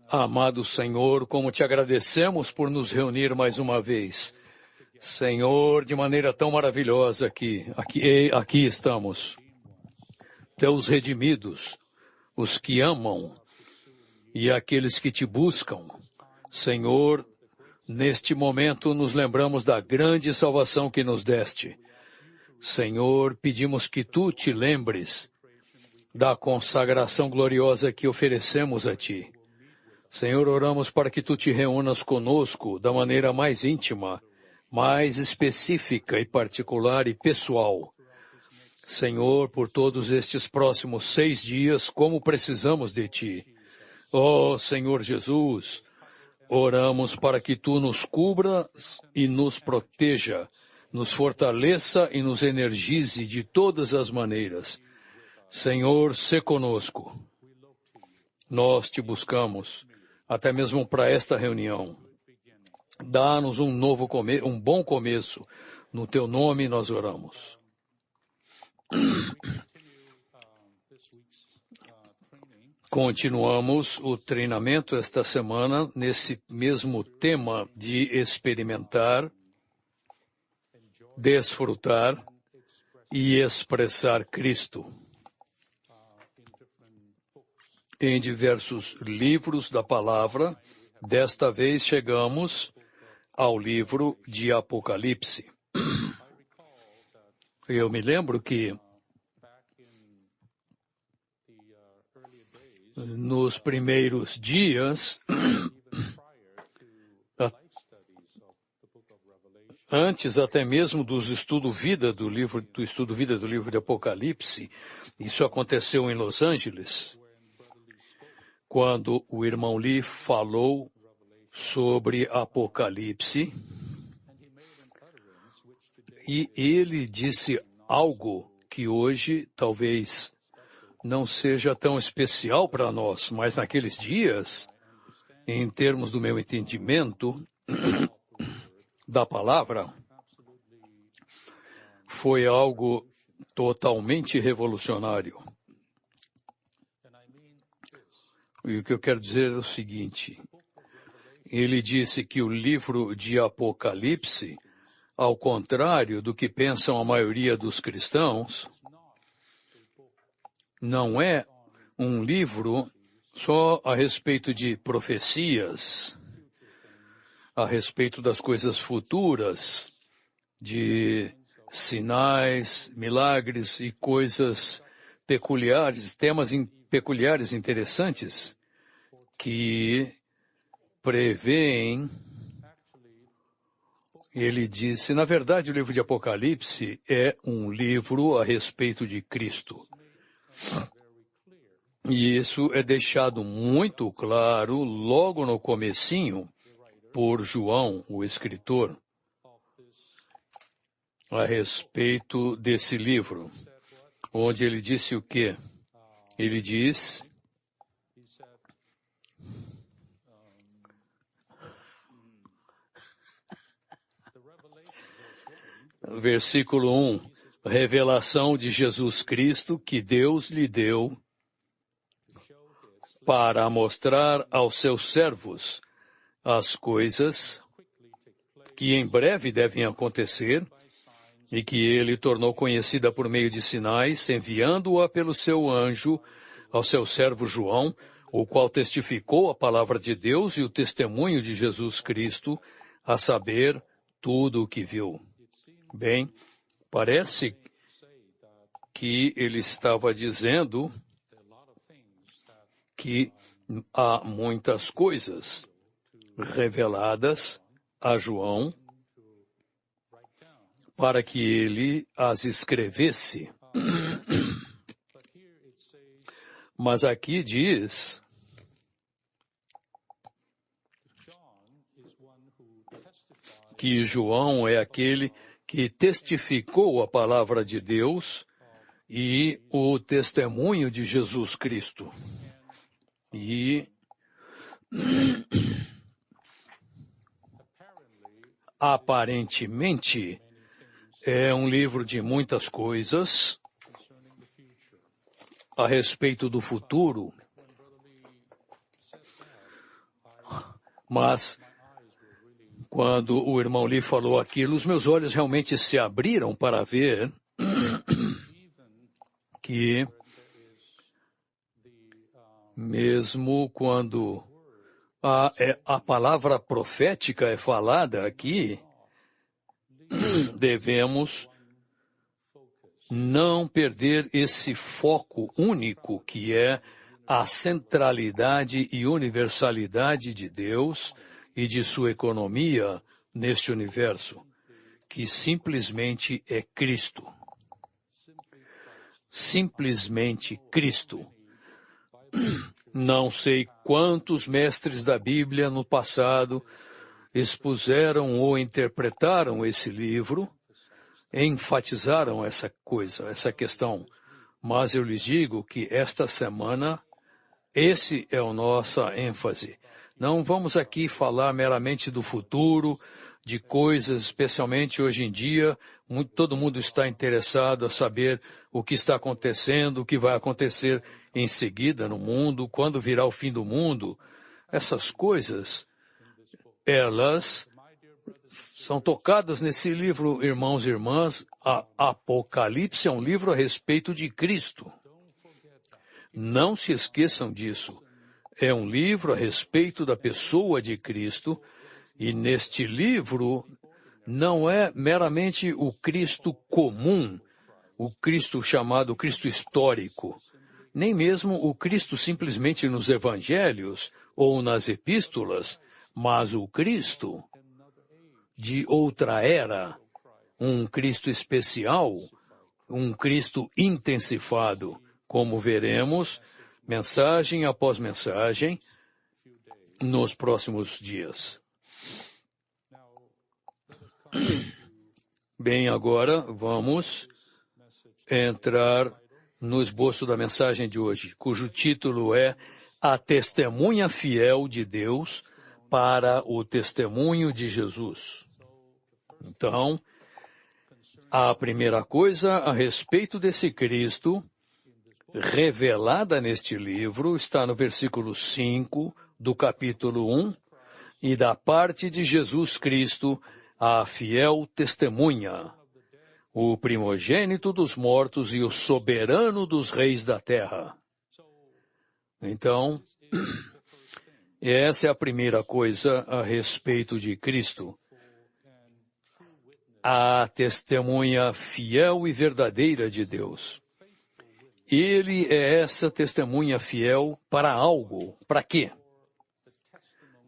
Amado Senhor, como te agradecemos por nos reunir mais uma vez. Senhor, de maneira tão maravilhosa aqui estamos. Teus redimidos, os que amam e aqueles que te buscam. Senhor, neste momento nos lembramos da grande salvação que nos deste. Senhor, pedimos que tu te lembres da consagração gloriosa que oferecemos a ti. Senhor, oramos para que tu te reúnas conosco da maneira mais íntima, mais específica e particular e pessoal. Senhor, por todos estes próximos 6 dias, como precisamos de ti. Ó Senhor Jesus, oramos para que tu nos cubras e nos proteja, nos fortaleça e nos energize de todas as maneiras. Senhor, sê conosco. Nós te buscamos, até mesmo para esta reunião. Dá-nos um bom começo. No teu nome nós oramos. Continuamos o treinamento esta semana nesse mesmo tema de experimentar, desfrutar e expressar Cristo em diversos livros da palavra. Desta vez chegamos ao livro de Apocalipse. Eu me lembro que nos primeiros dias, antes até mesmo do estudo vida do livro de Apocalipse, isso aconteceu em Los Angeles, quando o irmão Lee falou sobre Apocalipse, e ele disse algo que hoje talvez não seja tão especial para nós, mas naqueles dias, em termos do meu entendimento da palavra, foi algo totalmente revolucionário. E o que eu quero dizer é o seguinte: ele disse que o livro de Apocalipse, ao contrário do que pensam a maioria dos cristãos, não é um livro só a respeito de profecias, a respeito das coisas futuras, de sinais, milagres e coisas peculiares, temas peculiares interessantes que prevêem. Ele disse, na verdade, o livro de Apocalipse é um livro a respeito de Cristo. E isso é deixado muito claro logo no comecinho por João, o escritor, a respeito desse livro, onde ele disse o quê? Ele diz, versículo 1, revelação de Jesus Cristo que Deus lhe deu para mostrar aos seus servos as coisas que em breve devem acontecer e que ele tornou conhecida por meio de sinais, enviando-a pelo seu anjo ao seu servo João, o qual testificou a palavra de Deus e o testemunho de Jesus Cristo, a saber, tudo o que viu. Bem, parece que ele estava dizendo que há muitas coisas reveladas a João para que ele as escrevesse. Mas aqui diz que João é aquele que testificou a palavra de Deus e o testemunho de Jesus Cristo. E aparentemente é um livro de muitas coisas a respeito do futuro. Mas, quando o irmão Lee falou aquilo, os meus olhos realmente se abriram para ver que, mesmo quando a palavra profética é falada aqui, devemos não perder esse foco único que é a centralidade e universalidade de Deus e de sua economia neste universo, que simplesmente é Cristo. Simplesmente Cristo. Não sei quantos mestres da Bíblia no passado expuseram ou interpretaram esse livro, enfatizaram essa coisa, essa questão. Mas eu lhes digo que esta semana, esse é a nossa ênfase. Não vamos aqui falar meramente do futuro, de coisas, especialmente hoje em dia, todo mundo está interessado a saber o que está acontecendo, o que vai acontecer em seguida no mundo, quando virá o fim do mundo. Essas coisas, elas são tocadas nesse livro, irmãos e irmãs. A Apocalipse é um livro a respeito de Cristo. Não se esqueçam disso. É um livro a respeito da pessoa de Cristo, e neste livro não é meramente o Cristo comum, o Cristo chamado Cristo histórico, nem mesmo o Cristo simplesmente nos evangelhos ou nas epístolas, mas o Cristo de outra era, um Cristo especial, um Cristo intensivado, como veremos, mensagem após mensagem, nos próximos dias. Bem, agora vamos entrar no esboço da mensagem de hoje, cujo título é A Testemunha Fiel de Deus para o Testemunho de Jesus. Então, a primeira coisa a respeito desse Cristo, revelada neste livro, está no versículo 5 do capítulo 1, e da parte de Jesus Cristo, a fiel testemunha, o primogênito dos mortos e o soberano dos reis da terra. Então, essa é a primeira coisa a respeito de Cristo. A testemunha fiel e verdadeira de Deus. Ele é essa testemunha fiel para algo. Para quê?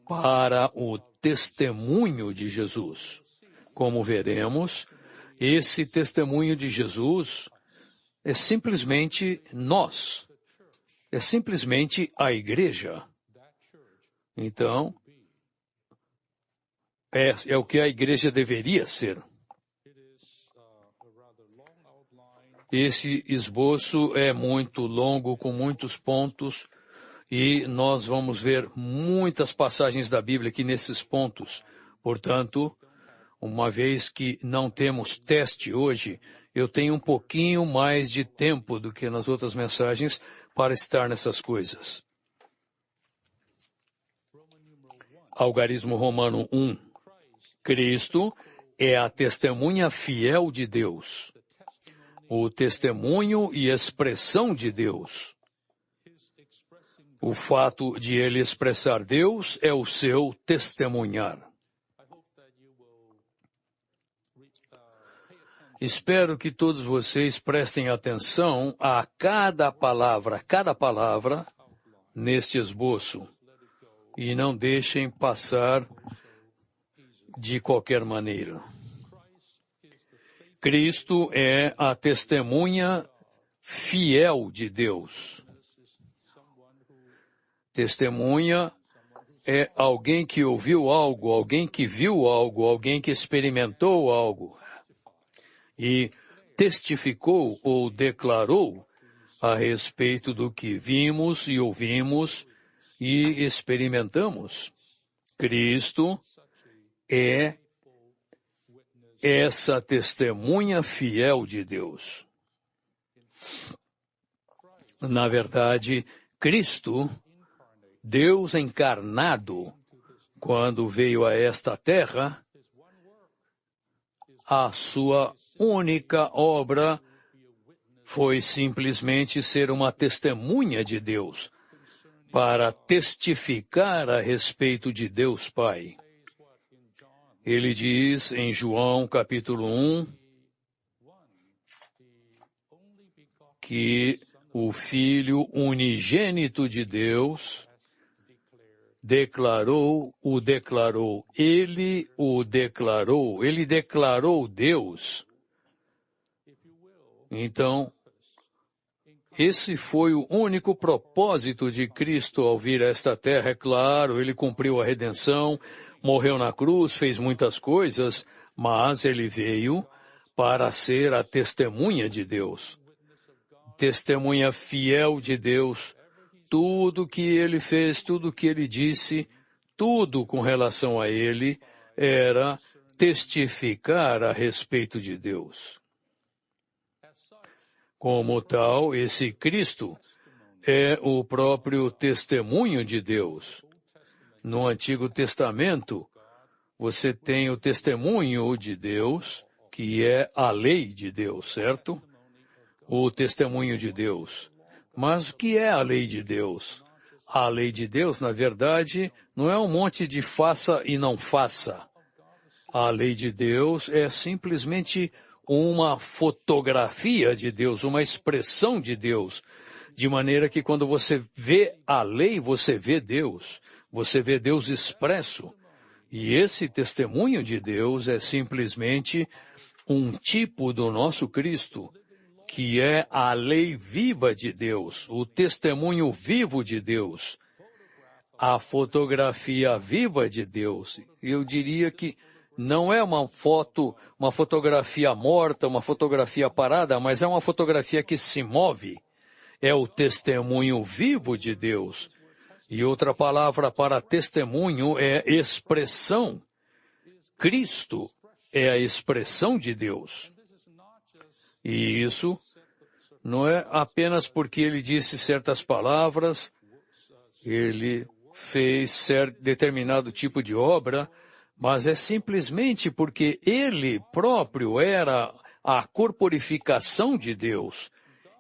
Para o testemunho de Jesus. Como veremos, esse testemunho de Jesus é simplesmente nós. É simplesmente a igreja. Então, é o que a igreja deveria ser. Esse esboço é muito longo, com muitos pontos, e nós vamos ver muitas passagens da Bíblia aqui nesses pontos. Portanto, uma vez que não temos teste hoje, eu tenho um pouquinho mais de tempo do que nas outras mensagens para estar nessas coisas. Algarismo Romano 1. Cristo é a testemunha fiel de Deus, o testemunho e expressão de Deus. O fato de ele expressar Deus é o seu testemunhar. Espero que todos vocês prestem atenção a cada palavra neste esboço e não deixem passar de qualquer maneira. Cristo é a testemunha fiel de Deus. Testemunha é alguém que ouviu algo, alguém que viu algo, alguém que experimentou algo e testificou ou declarou a respeito do que vimos e ouvimos e experimentamos. Cristo é essa testemunha fiel de Deus. Na verdade, Cristo, Deus encarnado, quando veio a esta terra, a sua única obra foi simplesmente ser uma testemunha de Deus, para testificar a respeito de Deus Pai. Ele diz em João capítulo 1 que o Filho unigênito de Deus ele declarou Deus. Então, esse foi o único propósito de Cristo ao vir a esta terra. É claro, ele cumpriu a redenção, morreu na cruz, fez muitas coisas, mas ele veio para ser a testemunha de Deus. Testemunha fiel de Deus. Tudo que ele fez, tudo que ele disse, tudo com relação a ele era testificar a respeito de Deus. Como tal, esse Cristo é o próprio testemunho de Deus. No Antigo Testamento, você tem o testemunho de Deus, que é a lei de Deus, certo? O testemunho de Deus. Mas o que é a lei de Deus? A lei de Deus, na verdade, não é um monte de faça e não faça. A lei de Deus é simplesmente uma fotografia de Deus, uma expressão de Deus, de maneira que quando você vê a lei, você vê Deus expresso. E esse testemunho de Deus é simplesmente um tipo do nosso Cristo, que é a lei viva de Deus, o testemunho vivo de Deus, a fotografia viva de Deus. Eu diria que não é uma fotografia morta, uma fotografia parada, mas é uma fotografia que se move. É o testemunho vivo de Deus. E outra palavra para testemunho é expressão. Cristo é a expressão de Deus. E isso não é apenas porque ele disse certas palavras, ele fez determinado tipo de obra, mas é simplesmente porque ele próprio era a corporificação de Deus.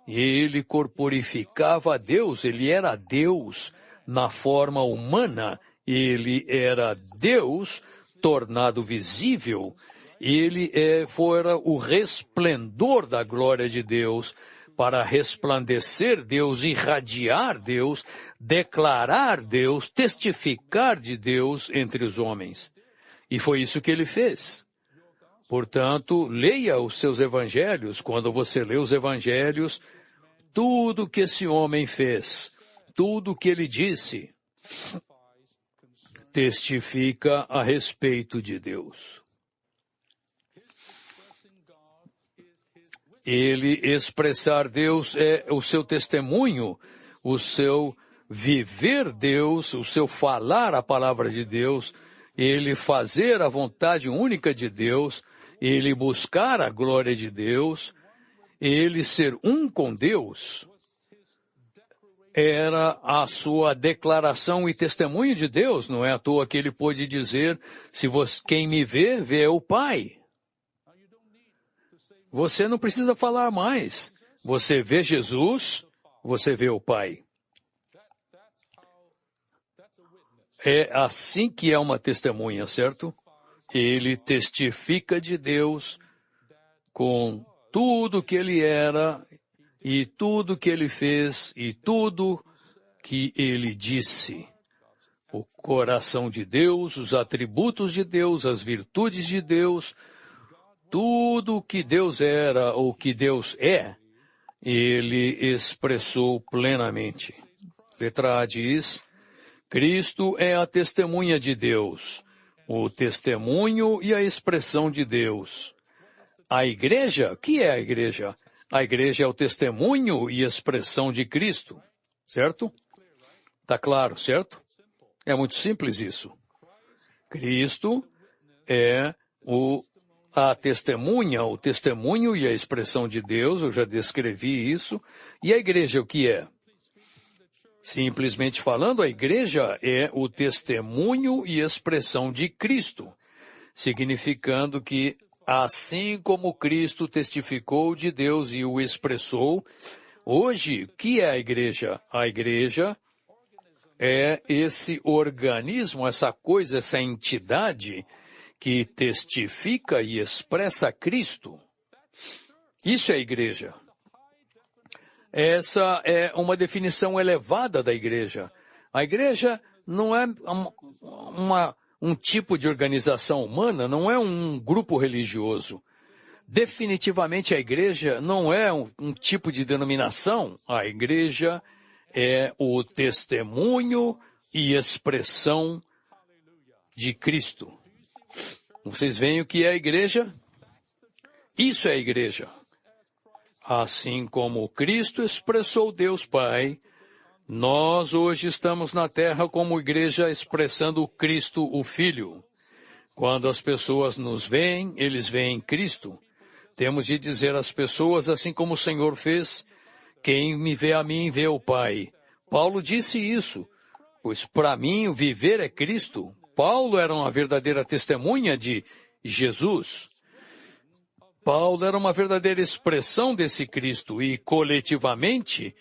Ele corporificava Deus, ele era Deus na forma humana, ele era Deus tornado visível, ele fora o resplendor da glória de Deus, para resplandecer Deus, irradiar Deus, declarar Deus, testificar de Deus entre os homens. E foi isso que ele fez. Portanto, leia os seus evangelhos. Quando você lê os evangelhos, tudo que esse homem fez, tudo que ele disse, testifica a respeito de Deus. Ele expressar Deus é o seu testemunho, o seu viver Deus, o seu falar a palavra de Deus, ele fazer a vontade única de Deus, ele buscar a glória de Deus, ele ser um com Deus, era a sua declaração e testemunho de Deus. Não é à toa que ele pôde dizer, quem me vê, vê o Pai. Você não precisa falar mais. Você vê Jesus, você vê o Pai. É assim que é uma testemunha, certo? Ele testifica de Deus com tudo que ele era e tudo que ele fez e tudo que ele disse. O coração de Deus, os atributos de Deus, as virtudes de Deus, tudo que Deus era ou que Deus é, ele expressou plenamente. Letra A diz, Cristo é a testemunha de Deus, o testemunho e a expressão de Deus. A igreja, o que é a igreja? A igreja é o testemunho e expressão de Cristo, certo? Tá claro, certo? É muito simples isso. Cristo é a testemunha, o testemunho e a expressão de Deus, eu já descrevi isso. E a igreja o que é? Simplesmente falando, a igreja é o testemunho e expressão de Cristo, significando que, assim como Cristo testificou de Deus e o expressou, hoje, o que é a igreja? A igreja é esse organismo, essa coisa, essa entidade que testifica e expressa Cristo. Isso é a igreja. Essa é uma definição elevada da igreja. A igreja não é um tipo de organização humana, não é um grupo religioso. Definitivamente a igreja não é um tipo de denominação. A igreja é o testemunho e expressão de Cristo. Vocês veem o que é a igreja? Isso é a igreja. Assim como Cristo expressou Deus Pai, nós hoje estamos na terra como igreja expressando Cristo, o Filho. Quando as pessoas nos veem, eles veem Cristo. Temos de dizer às pessoas, assim como o Senhor fez, quem me vê a mim, vê o Pai. Paulo disse isso, pois para mim o viver é Cristo. Paulo era uma verdadeira testemunha de Jesus. Paulo era uma verdadeira expressão desse Cristo e coletivamente,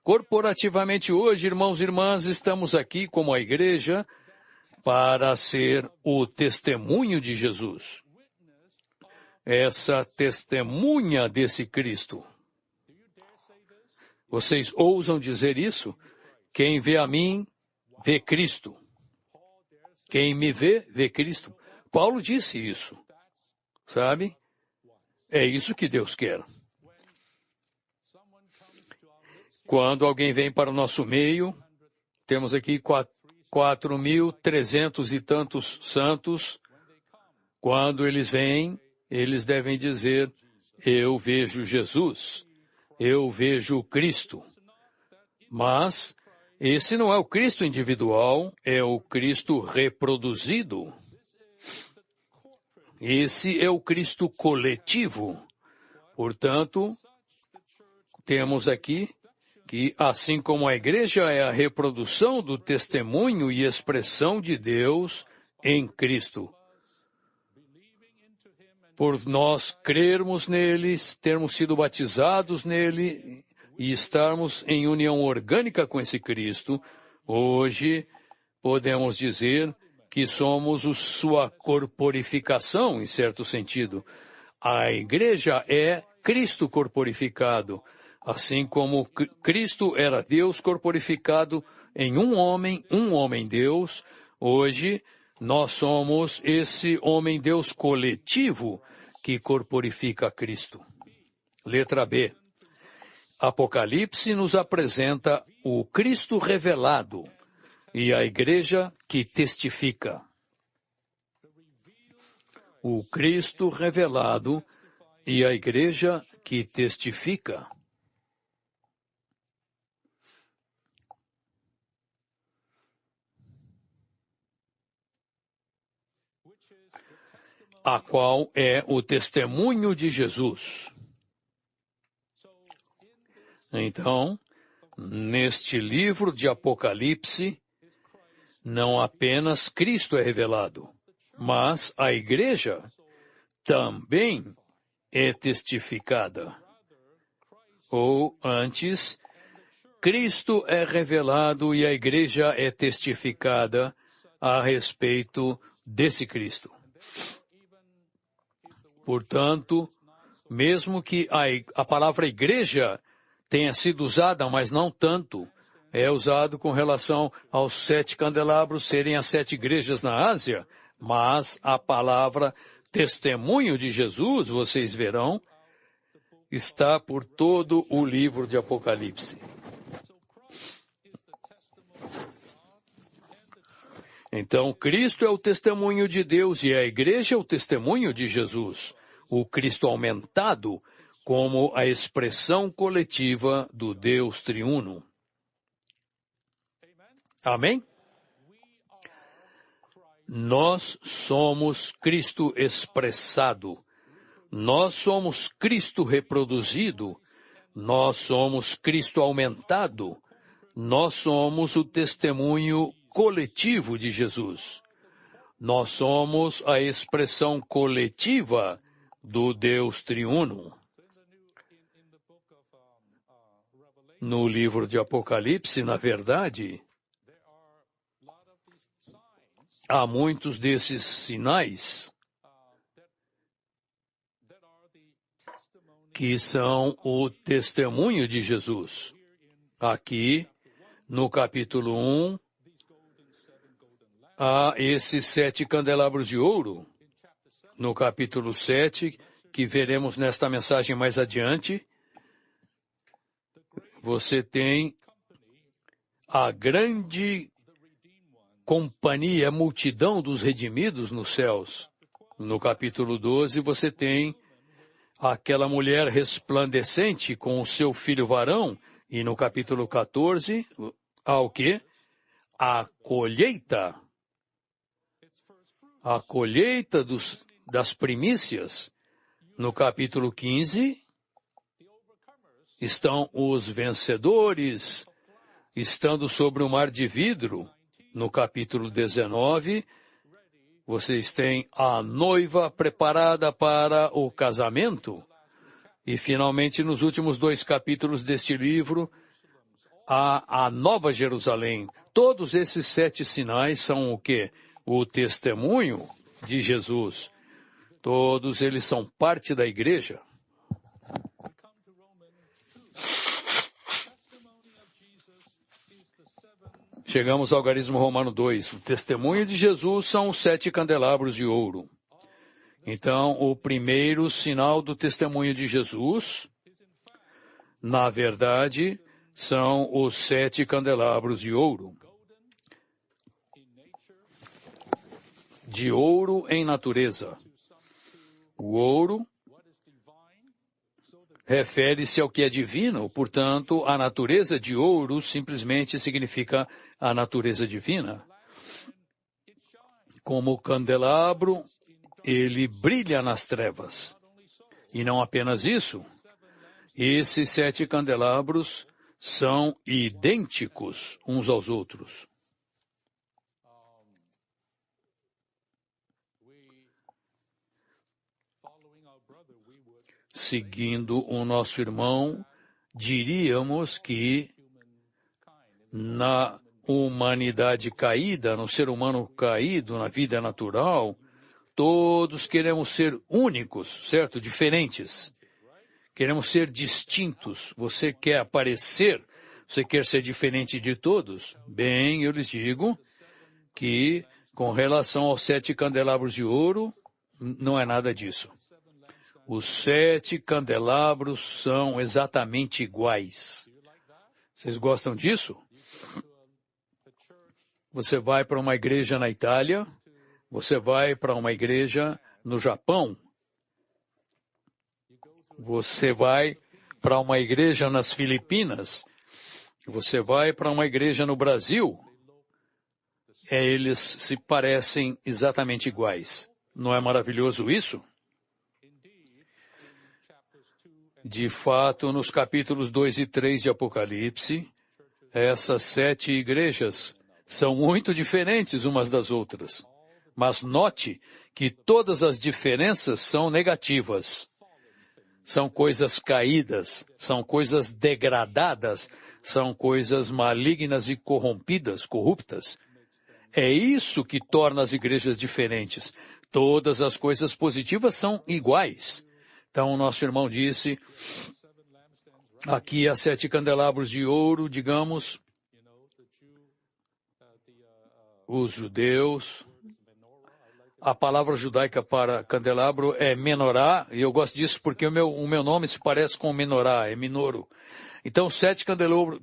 corporativamente hoje, irmãos e irmãs, estamos aqui como a igreja para ser o testemunho de Jesus. Essa testemunha desse Cristo. Vocês ousam dizer isso? Quem vê a mim, vê Cristo. Quem me vê, vê Cristo. Paulo disse isso, sabe? É isso que Deus quer. Quando alguém vem para o nosso meio, temos aqui 4.300 e tantos santos. Quando eles vêm, eles devem dizer, eu vejo Jesus, eu vejo Cristo. Mas esse não é o Cristo individual, é o Cristo reproduzido. Esse é o Cristo coletivo. Portanto, temos aqui que, assim como a igreja é a reprodução do testemunho e expressão de Deus em Cristo. Por nós crermos nele, termos sido batizados nele e estarmos em união orgânica com esse Cristo, hoje podemos dizer que somos sua corporificação, em certo sentido. A igreja é Cristo corporificado, assim como Cristo era Deus corporificado em um homem Deus. Hoje, nós somos esse homem Deus coletivo que corporifica Cristo. Letra B. Apocalipse nos apresenta o Cristo revelado e a igreja que testifica. O Cristo revelado e a igreja que testifica. A qual é o testemunho de Jesus. Então, neste livro de Apocalipse, não apenas Cristo é revelado, mas a igreja também é testificada. Ou antes, Cristo é revelado e a igreja é testificada a respeito desse Cristo. Portanto, mesmo que a palavra igreja tenha sido usada, mas não tanto, é usado com relação aos 7 candelabros serem as 7 igrejas na Ásia, mas a palavra testemunho de Jesus, vocês verão, está por todo o livro de Apocalipse. Então, Cristo é o testemunho de Deus e a igreja é o testemunho de Jesus, o Cristo aumentado como a expressão coletiva do Deus triuno. Amém? Nós somos Cristo expressado, nós somos Cristo reproduzido, nós somos Cristo aumentado Nós somos o testemunho coletivo de Jesus. Nós somos a expressão coletiva do Deus triuno. No livro de Apocalipse, na verdade, há muitos desses sinais que são o testemunho de Jesus. Aqui, no capítulo 1, há esses 7 candelabros de ouro. No capítulo 7, que veremos nesta mensagem mais adiante, você tem a grande companhia, a multidão dos redimidos nos céus. No capítulo 12, você tem aquela mulher resplandecente com o seu filho varão. E no capítulo 14, há o quê? A colheita. A colheita das primícias. No capítulo 15, estão os vencedores, estando sobre o mar de vidro. No capítulo 19, vocês têm a noiva preparada para o casamento. E, finalmente, nos últimos 2 capítulos deste livro, há a Nova Jerusalém. Todos esses 7 sinais são o quê? O testemunho de Jesus. Todos eles são parte da igreja. Chegamos ao algarismo romano 2. O testemunho de Jesus são os 7 candelabros de ouro. Então, o primeiro sinal do testemunho de Jesus, na verdade, são os 7 candelabros de ouro. De ouro em natureza. O ouro refere-se ao que é divino, portanto, a natureza de ouro simplesmente significa a natureza divina. Como candelabro, ele brilha nas trevas. E não apenas isso, esses 7 candelabros são idênticos uns aos outros. Seguindo o nosso irmão, diríamos que na humanidade caída, no ser humano caído, na vida natural, todos queremos ser únicos, certo? Diferentes. Queremos ser distintos. Você quer aparecer? Você quer ser diferente de todos? Bem, eu lhes digo que, com relação aos 7 candelabros de ouro, não é nada disso. Os 7 candelabros são exatamente iguais. Vocês gostam disso? Você vai para uma igreja na Itália, você vai para uma igreja no Japão, você vai para uma igreja nas Filipinas, você vai para uma igreja no Brasil. Eles se parecem exatamente iguais. Não é maravilhoso isso? De fato, nos capítulos 2 e 3 de Apocalipse, essas 7 igrejas são muito diferentes umas das outras. Mas note que todas as diferenças são negativas. São coisas caídas, são coisas degradadas, são coisas malignas e corruptas. É isso que torna as igrejas diferentes. Todas as coisas positivas são iguais. Então, o nosso irmão disse, aqui há 7 candelabros de ouro, digamos, os judeus. A palavra judaica para candelabro é menorá, e eu gosto disso porque o meu nome se parece com menorá, é minoro. Então, 7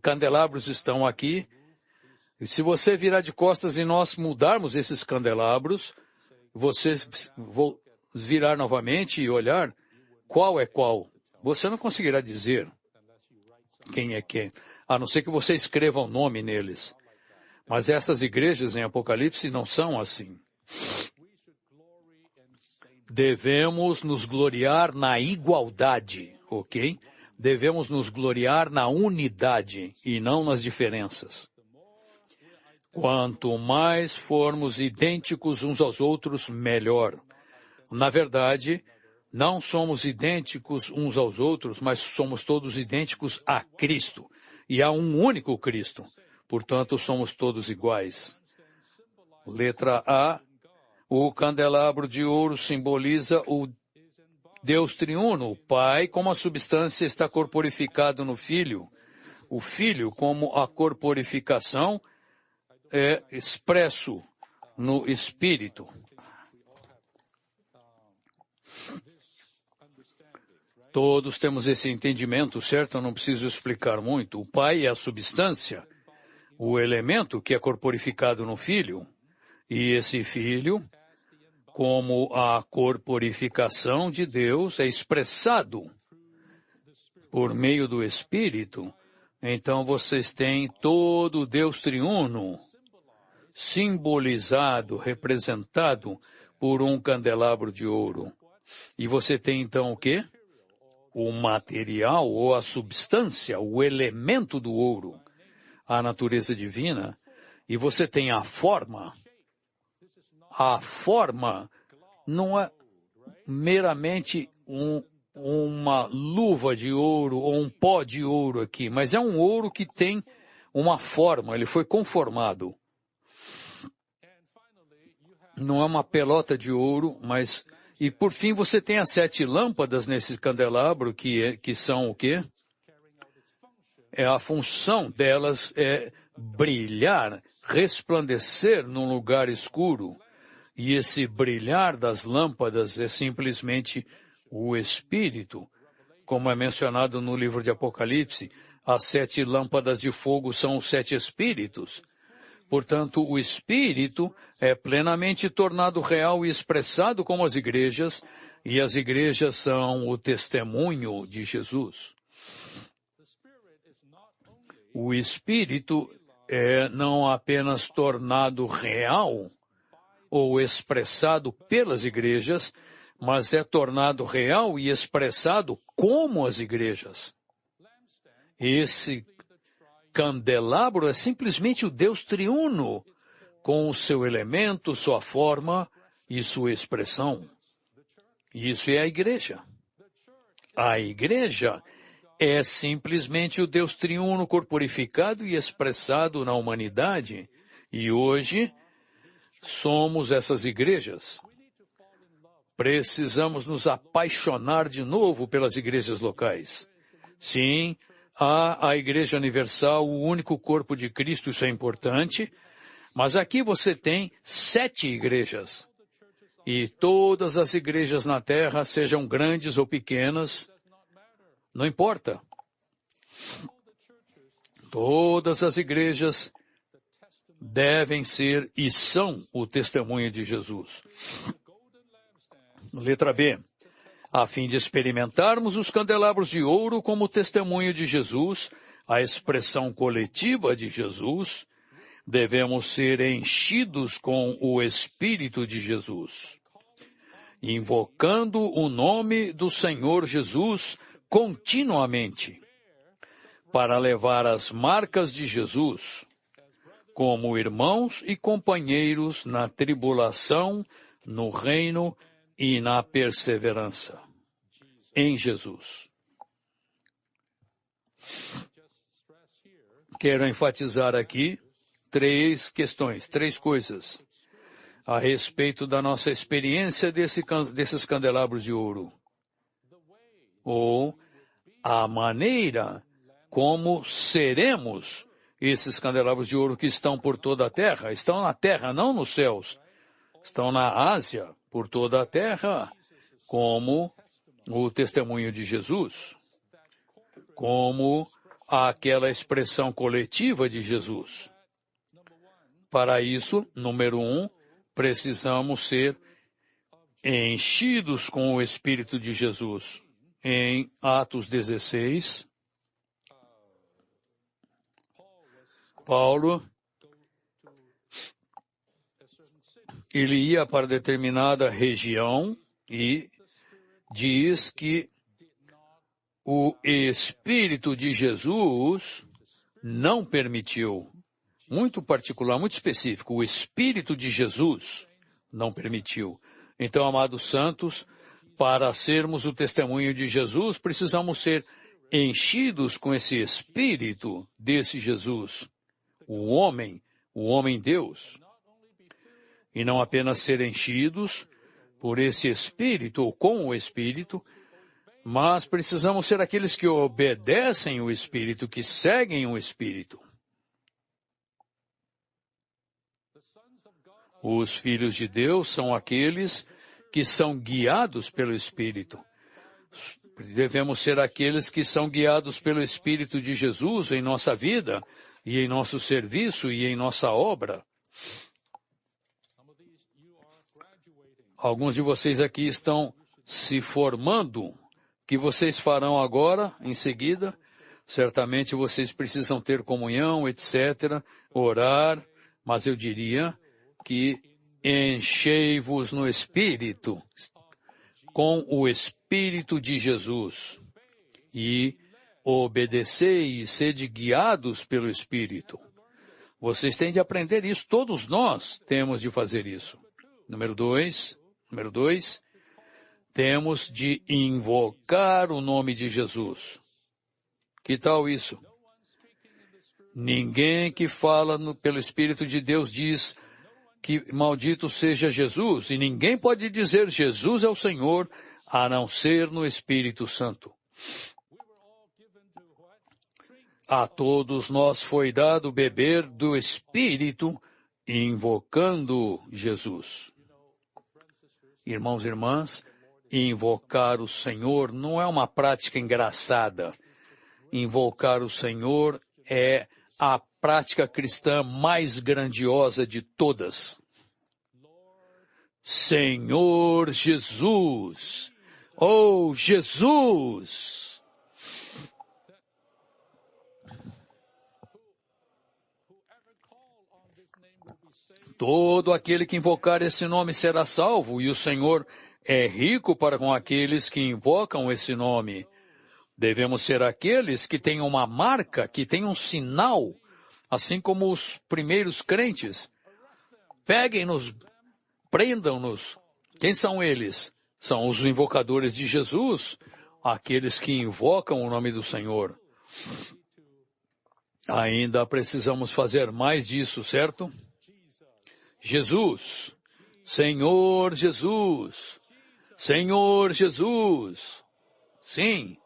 candelabros estão aqui. E se você virar de costas e nós mudarmos esses candelabros, você virar novamente e olhar, qual é qual? Você não conseguirá dizer quem é quem, a não ser que você escreva um nome neles. Mas essas igrejas em Apocalipse não são assim. Devemos nos gloriar na igualdade, ok? devemos nos gloriar na unidade e não nas diferenças. Quanto mais formos idênticos uns aos outros, melhor. Na verdade, não somos idênticos uns aos outros, mas somos todos idênticos a Cristo. E há um único Cristo. Portanto, somos todos iguais. Letra A. O candelabro de ouro simboliza o Deus triuno. O Pai, como a substância, está corporificado no Filho. O Filho, como a corporificação, é expresso no Espírito. Todos temos esse entendimento, certo? Eu não preciso explicar muito. O Pai é a substância, o elemento que é corporificado no Filho. E esse Filho, como a corporificação de Deus, é expressado por meio do Espírito. Então vocês têm todo o Deus triuno simbolizado, representado por um candelabro de ouro. E você tem então o quê? O material ou a substância, o elemento do ouro, a natureza divina. E você tem a forma. A forma não é meramente uma luva de ouro ou um pó de ouro aqui, mas é um ouro que tem uma forma, ele foi conformado. Não é uma pelota de ouro, mas... E por fim você tem as 7 lâmpadas nesse candelabro, que são o quê? A função delas é brilhar, resplandecer num lugar escuro. E esse brilhar das lâmpadas é simplesmente o Espírito. Como é mencionado no livro de Apocalipse, as 7 lâmpadas de fogo são os 7 Espíritos. Portanto, o Espírito é plenamente tornado real e expressado como as igrejas, e as igrejas são o testemunho de Jesus. O Espírito é não apenas tornado real ou expressado pelas igrejas, mas é tornado real e expressado como as igrejas. Esse candelabro é simplesmente o Deus triuno, com o seu elemento, sua forma e sua expressão. Isso é a igreja. A igreja é simplesmente o Deus triuno corporificado e expressado na humanidade. E hoje somos essas igrejas. Precisamos nos apaixonar de novo pelas igrejas locais. Sim, há a Igreja Universal, o único corpo de Cristo, isso é importante, mas aqui você tem 7 igrejas. E todas as igrejas na Terra, sejam grandes ou pequenas, não importa. Todas as igrejas devem ser e são o testemunho de Jesus. Letra B. A fim de experimentarmos os candelabros de ouro como testemunho de Jesus, a expressão coletiva de Jesus, devemos ser enchidos com o Espírito de Jesus, invocando o nome do Senhor Jesus continuamente, para levar as marcas de Jesus, como irmãos e companheiros na tribulação, no reino e na perseverança em Jesus. Quero enfatizar aqui 3 questões, 3 coisas a respeito da nossa experiência desses candelabros de ouro, ou a maneira como seremos esses candelabros de ouro que estão por toda a terra. Estão na terra, não nos céus. Estão na Ásia, por toda a terra, como o testemunho de Jesus, como aquela expressão coletiva de Jesus. Para isso, número 1, precisamos ser enchidos com o Espírito de Jesus. Em Atos 16, Paulo, ele ia para determinada região e diz que o Espírito de Jesus não permitiu. Muito particular, muito específico. O Espírito de Jesus não permitiu. Então, amados santos, para sermos o testemunho de Jesus, precisamos ser enchidos com esse Espírito desse Jesus, o homem Deus. E não apenas ser enchidos por esse Espírito ou com o Espírito, mas precisamos ser aqueles que obedecem o Espírito, que seguem o Espírito. Os filhos de Deus são aqueles que são guiados pelo Espírito. Devemos ser aqueles que são guiados pelo Espírito de Jesus em nossa vida e em nosso serviço e em nossa obra. Alguns de vocês aqui estão se formando. O que vocês farão agora, em seguida? Certamente vocês precisam ter comunhão, etc., orar, mas eu diria que enchei-vos no Espírito, com o Espírito de Jesus, e obedecei e sede guiados pelo Espírito. Vocês têm de aprender isso, todos nós temos de fazer isso. Número dois, temos de invocar o nome de Jesus. Que tal isso? Ninguém que fala pelo Espírito de Deus diz que maldito seja Jesus, e ninguém pode dizer Jesus é o Senhor, a não ser no Espírito Santo. A todos nós foi dado beber do Espírito, invocando Jesus. Irmãos e irmãs, invocar o Senhor não é uma prática engraçada. Invocar o Senhor é a prática cristã mais grandiosa de todas. Senhor Jesus! Oh, Jesus! Todo aquele que invocar esse nome será salvo, e o Senhor é rico para com aqueles que invocam esse nome. Devemos ser aqueles que têm uma marca, que têm um sinal, assim como os primeiros crentes. Peguem-nos, prendam-nos. Quem são eles? São os invocadores de Jesus, aqueles que invocam o nome do Senhor. Ainda precisamos fazer mais disso, certo? Jesus, Senhor Jesus, Senhor Jesus. Sim.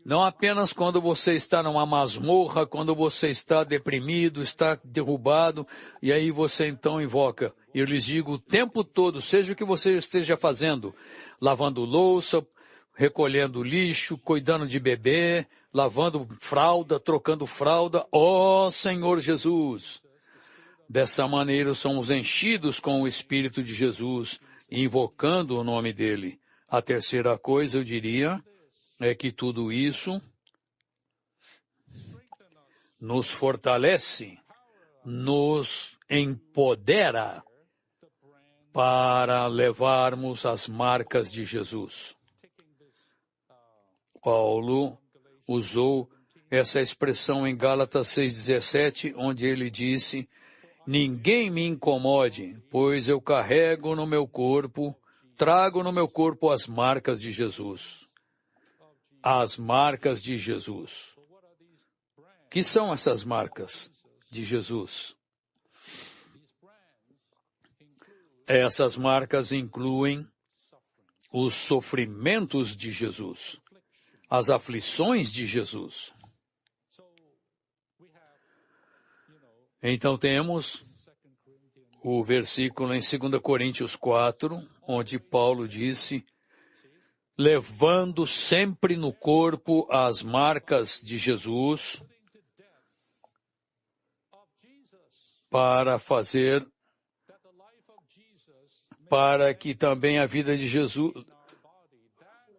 Não apenas quando você está numa masmorra, quando você está deprimido, está derrubado, e aí você então invoca. Eu lhes digo o tempo todo, seja o que você esteja fazendo, lavando louça, recolhendo lixo, cuidando de bebê, lavando fralda, trocando fralda, ó Senhor Jesus. Dessa maneira somos enchidos com o Espírito de Jesus, invocando o nome dele. A terceira coisa, eu diria, é que tudo isso nos fortalece, nos empodera para levarmos as marcas de Jesus. Paulo usou essa expressão em Gálatas 6,17, onde ele disse: ninguém me incomode, pois eu carrego no meu corpo, trago no meu corpo as marcas de Jesus. As marcas de Jesus. Que são essas marcas de Jesus? Essas marcas incluem os sofrimentos de Jesus, as aflições de Jesus. Então temos o versículo em 2 Coríntios 4, onde Paulo disse: levando sempre no corpo as marcas de Jesus, para que também a vida de Jesus,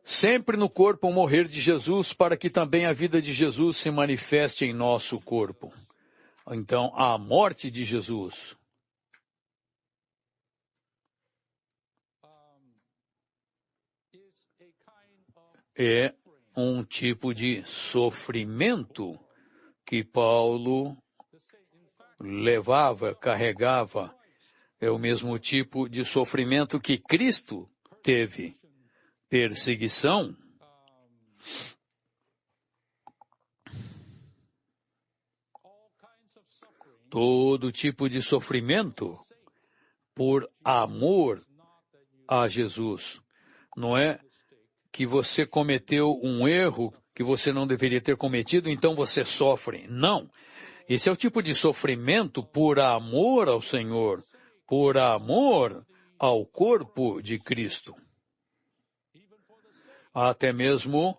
sempre no corpo o morrer de Jesus, para que também a vida de Jesus se manifeste em nosso corpo. Então, a morte de Jesus. é um tipo de sofrimento que Paulo levava, carregava. É o mesmo tipo de sofrimento que Cristo teve. Perseguição. Todo tipo de sofrimento por amor a Jesus. Não é que você cometeu um erro que você não deveria ter cometido, então você sofre. Não. Esse é o tipo de sofrimento por amor ao Senhor, por amor ao corpo de Cristo. Até mesmo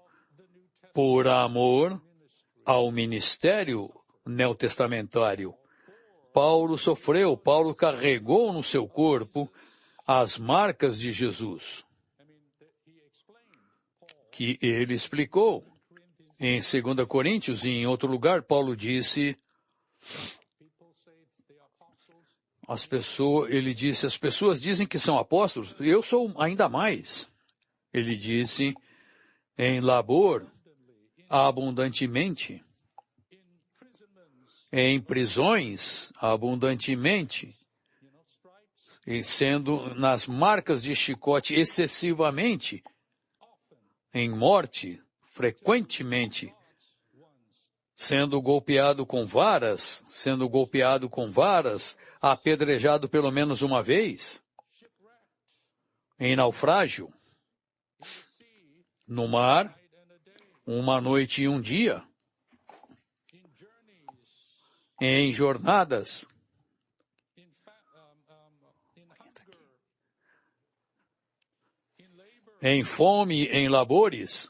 por amor ao ministério neotestamentário. Paulo sofreu, Paulo carregou no seu corpo as marcas de Jesus, que ele explicou. Em 2 Coríntios e em outro lugar, Paulo disse, as pessoas dizem que são apóstolos, eu sou ainda mais. Ele disse, em labor, abundantemente, em prisões, abundantemente, e sendo nas marcas de chicote excessivamente, em morte, frequentemente, sendo golpeado com varas, apedrejado pelo menos uma vez, em naufrágio, no mar, uma noite e um dia, em jornadas, em fome, em labores,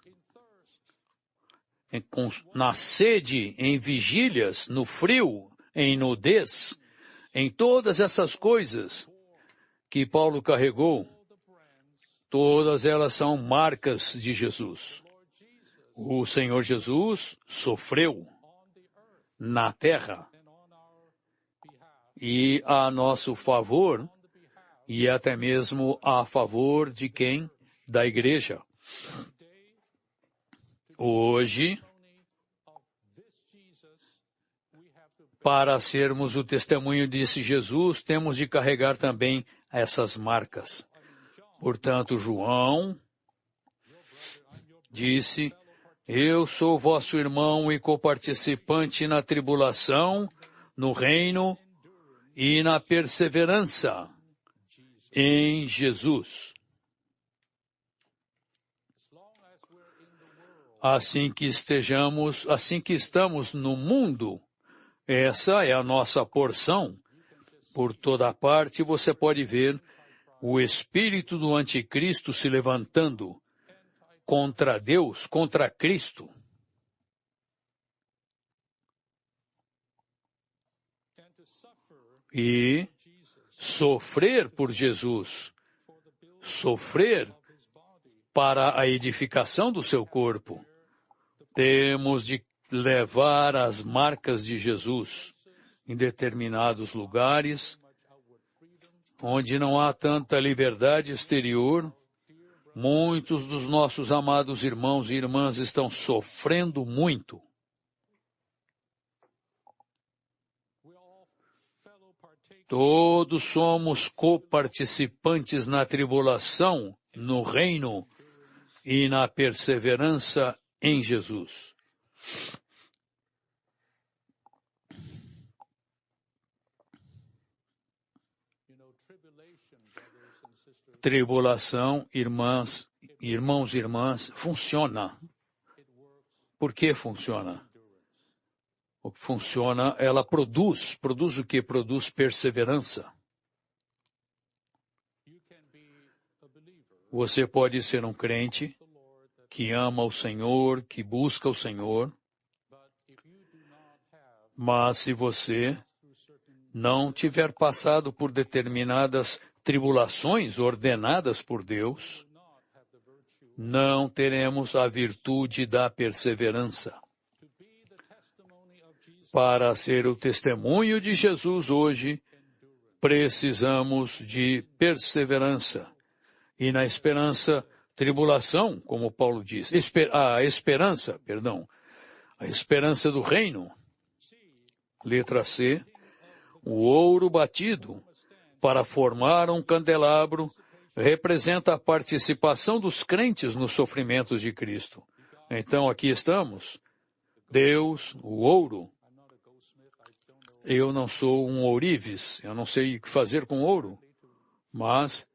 na sede, em vigílias, no frio, em nudez, em todas essas coisas que Paulo carregou, todas elas são marcas de Jesus. O Senhor Jesus sofreu na terra e a nosso favor, e até mesmo a favor de quem? Da igreja. Hoje, para sermos o testemunho desse Jesus, temos de carregar também essas marcas. Portanto, João disse, eu sou vosso irmão e coparticipante na tribulação, no reino e na perseverança em Jesus. Assim que estamos no mundo, essa é a nossa porção. Por toda parte você pode ver o espírito do anticristo se levantando contra Deus, contra Cristo. E sofrer por Jesus, sofrer para a edificação do seu corpo. Temos de levar as marcas de Jesus em determinados lugares, onde não há tanta liberdade exterior. Muitos dos nossos amados irmãos e irmãs estão sofrendo muito. Todos somos coparticipantes na tribulação, no reino e na perseverança em Jesus. Tribulação, irmãos e irmãs, funciona. Por que funciona? O que funciona, ela produz o que? Produz perseverança. Você pode ser um crente que ama o Senhor, que busca o Senhor, mas se você não tiver passado por determinadas tribulações ordenadas por Deus, não teremos a virtude da perseverança. Para ser o testemunho de Jesus hoje, precisamos de perseverança. E na esperança tribulação, como Paulo diz, a esperança do reino. Letra C, o ouro batido para formar um candelabro representa a participação dos crentes nos sofrimentos de Cristo. Então, aqui estamos. Deus, o ouro. Eu não sou um ourives, eu não sei o que fazer com ouro, mas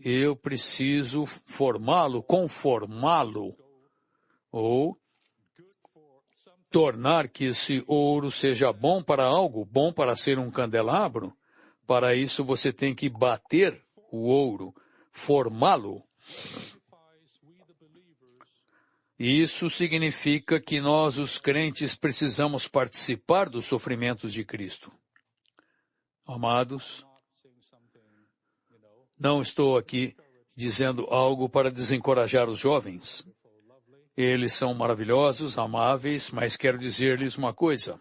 eu preciso formá-lo, conformá-lo, ou tornar que esse ouro seja bom para algo, bom para ser um candelabro. Para isso você tem que bater o ouro, formá-lo. Isso significa que nós, os crentes, precisamos participar dos sofrimentos de Cristo. Amados, não estou aqui dizendo algo para desencorajar os jovens. Eles são maravilhosos, amáveis, mas quero dizer-lhes uma coisa.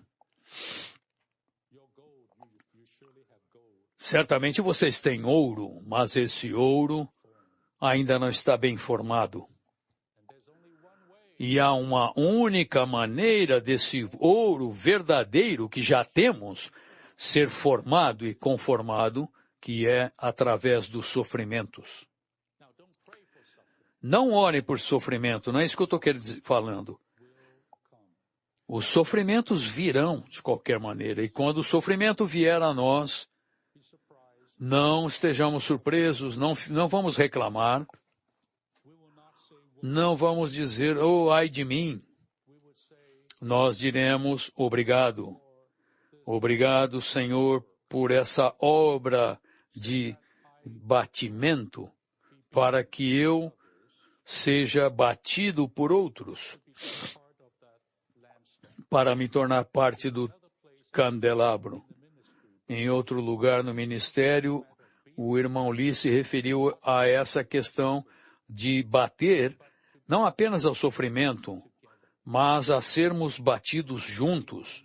Certamente vocês têm ouro, mas esse ouro ainda não está bem formado. E há uma única maneira desse ouro verdadeiro que já temos ser formado e conformado, que é através dos sofrimentos. Não ore por sofrimento, não é isso que eu estou falando. Os sofrimentos virão de qualquer maneira, e quando o sofrimento vier a nós, não estejamos surpresos, não vamos reclamar, não vamos dizer, oh, ai de mim. Nós diremos, obrigado. Obrigado, Senhor, por essa obra de batimento, para que eu seja batido por outros, para me tornar parte do candelabro. Em outro lugar no ministério, o irmão Lee se referiu a essa questão de bater, não apenas ao sofrimento, mas a sermos batidos juntos,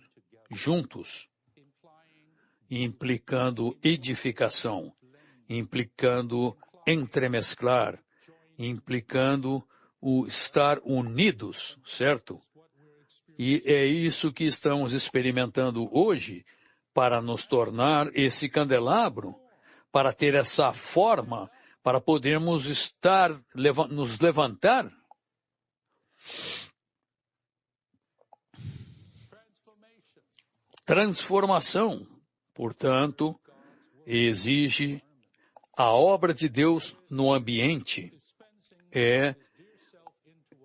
implicando edificação, implicando entremesclar, implicando o estar unidos, certo? E é isso que estamos experimentando hoje, para nos tornar esse candelabro, para ter essa forma, para podermos nos levantar. Transformação, portanto, exige a obra de Deus no ambiente. É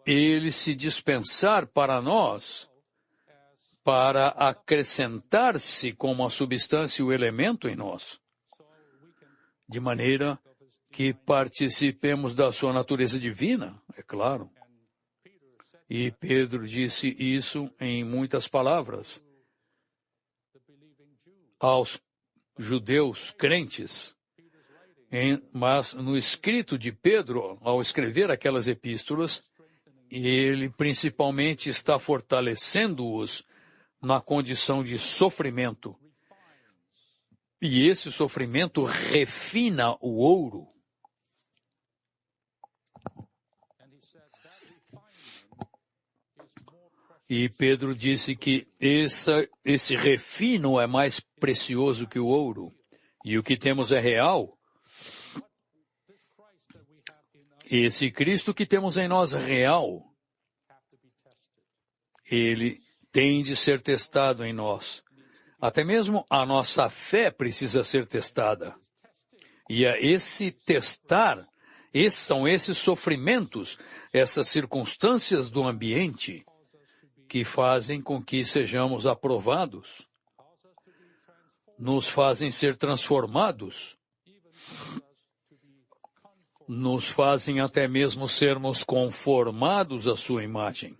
Ele se dispensar para nós, para acrescentar-se como a substância e o elemento em nós, de maneira que participemos da sua natureza divina, é claro. E Pedro disse isso em muitas palavras aos judeus crentes, mas no escrito de Pedro, ao escrever aquelas epístolas, ele principalmente está fortalecendo-os na condição de sofrimento. E esse sofrimento refina o ouro. E Pedro disse que esse refino é mais precioso que o ouro. E o que temos é real. Esse Cristo que temos em nós é real. Ele tem de ser testado em nós. Até mesmo a nossa fé precisa ser testada. E é esse testar, são esses sofrimentos, essas circunstâncias do ambiente que fazem com que sejamos aprovados, nos fazem ser transformados, nos fazem até mesmo sermos conformados à sua imagem.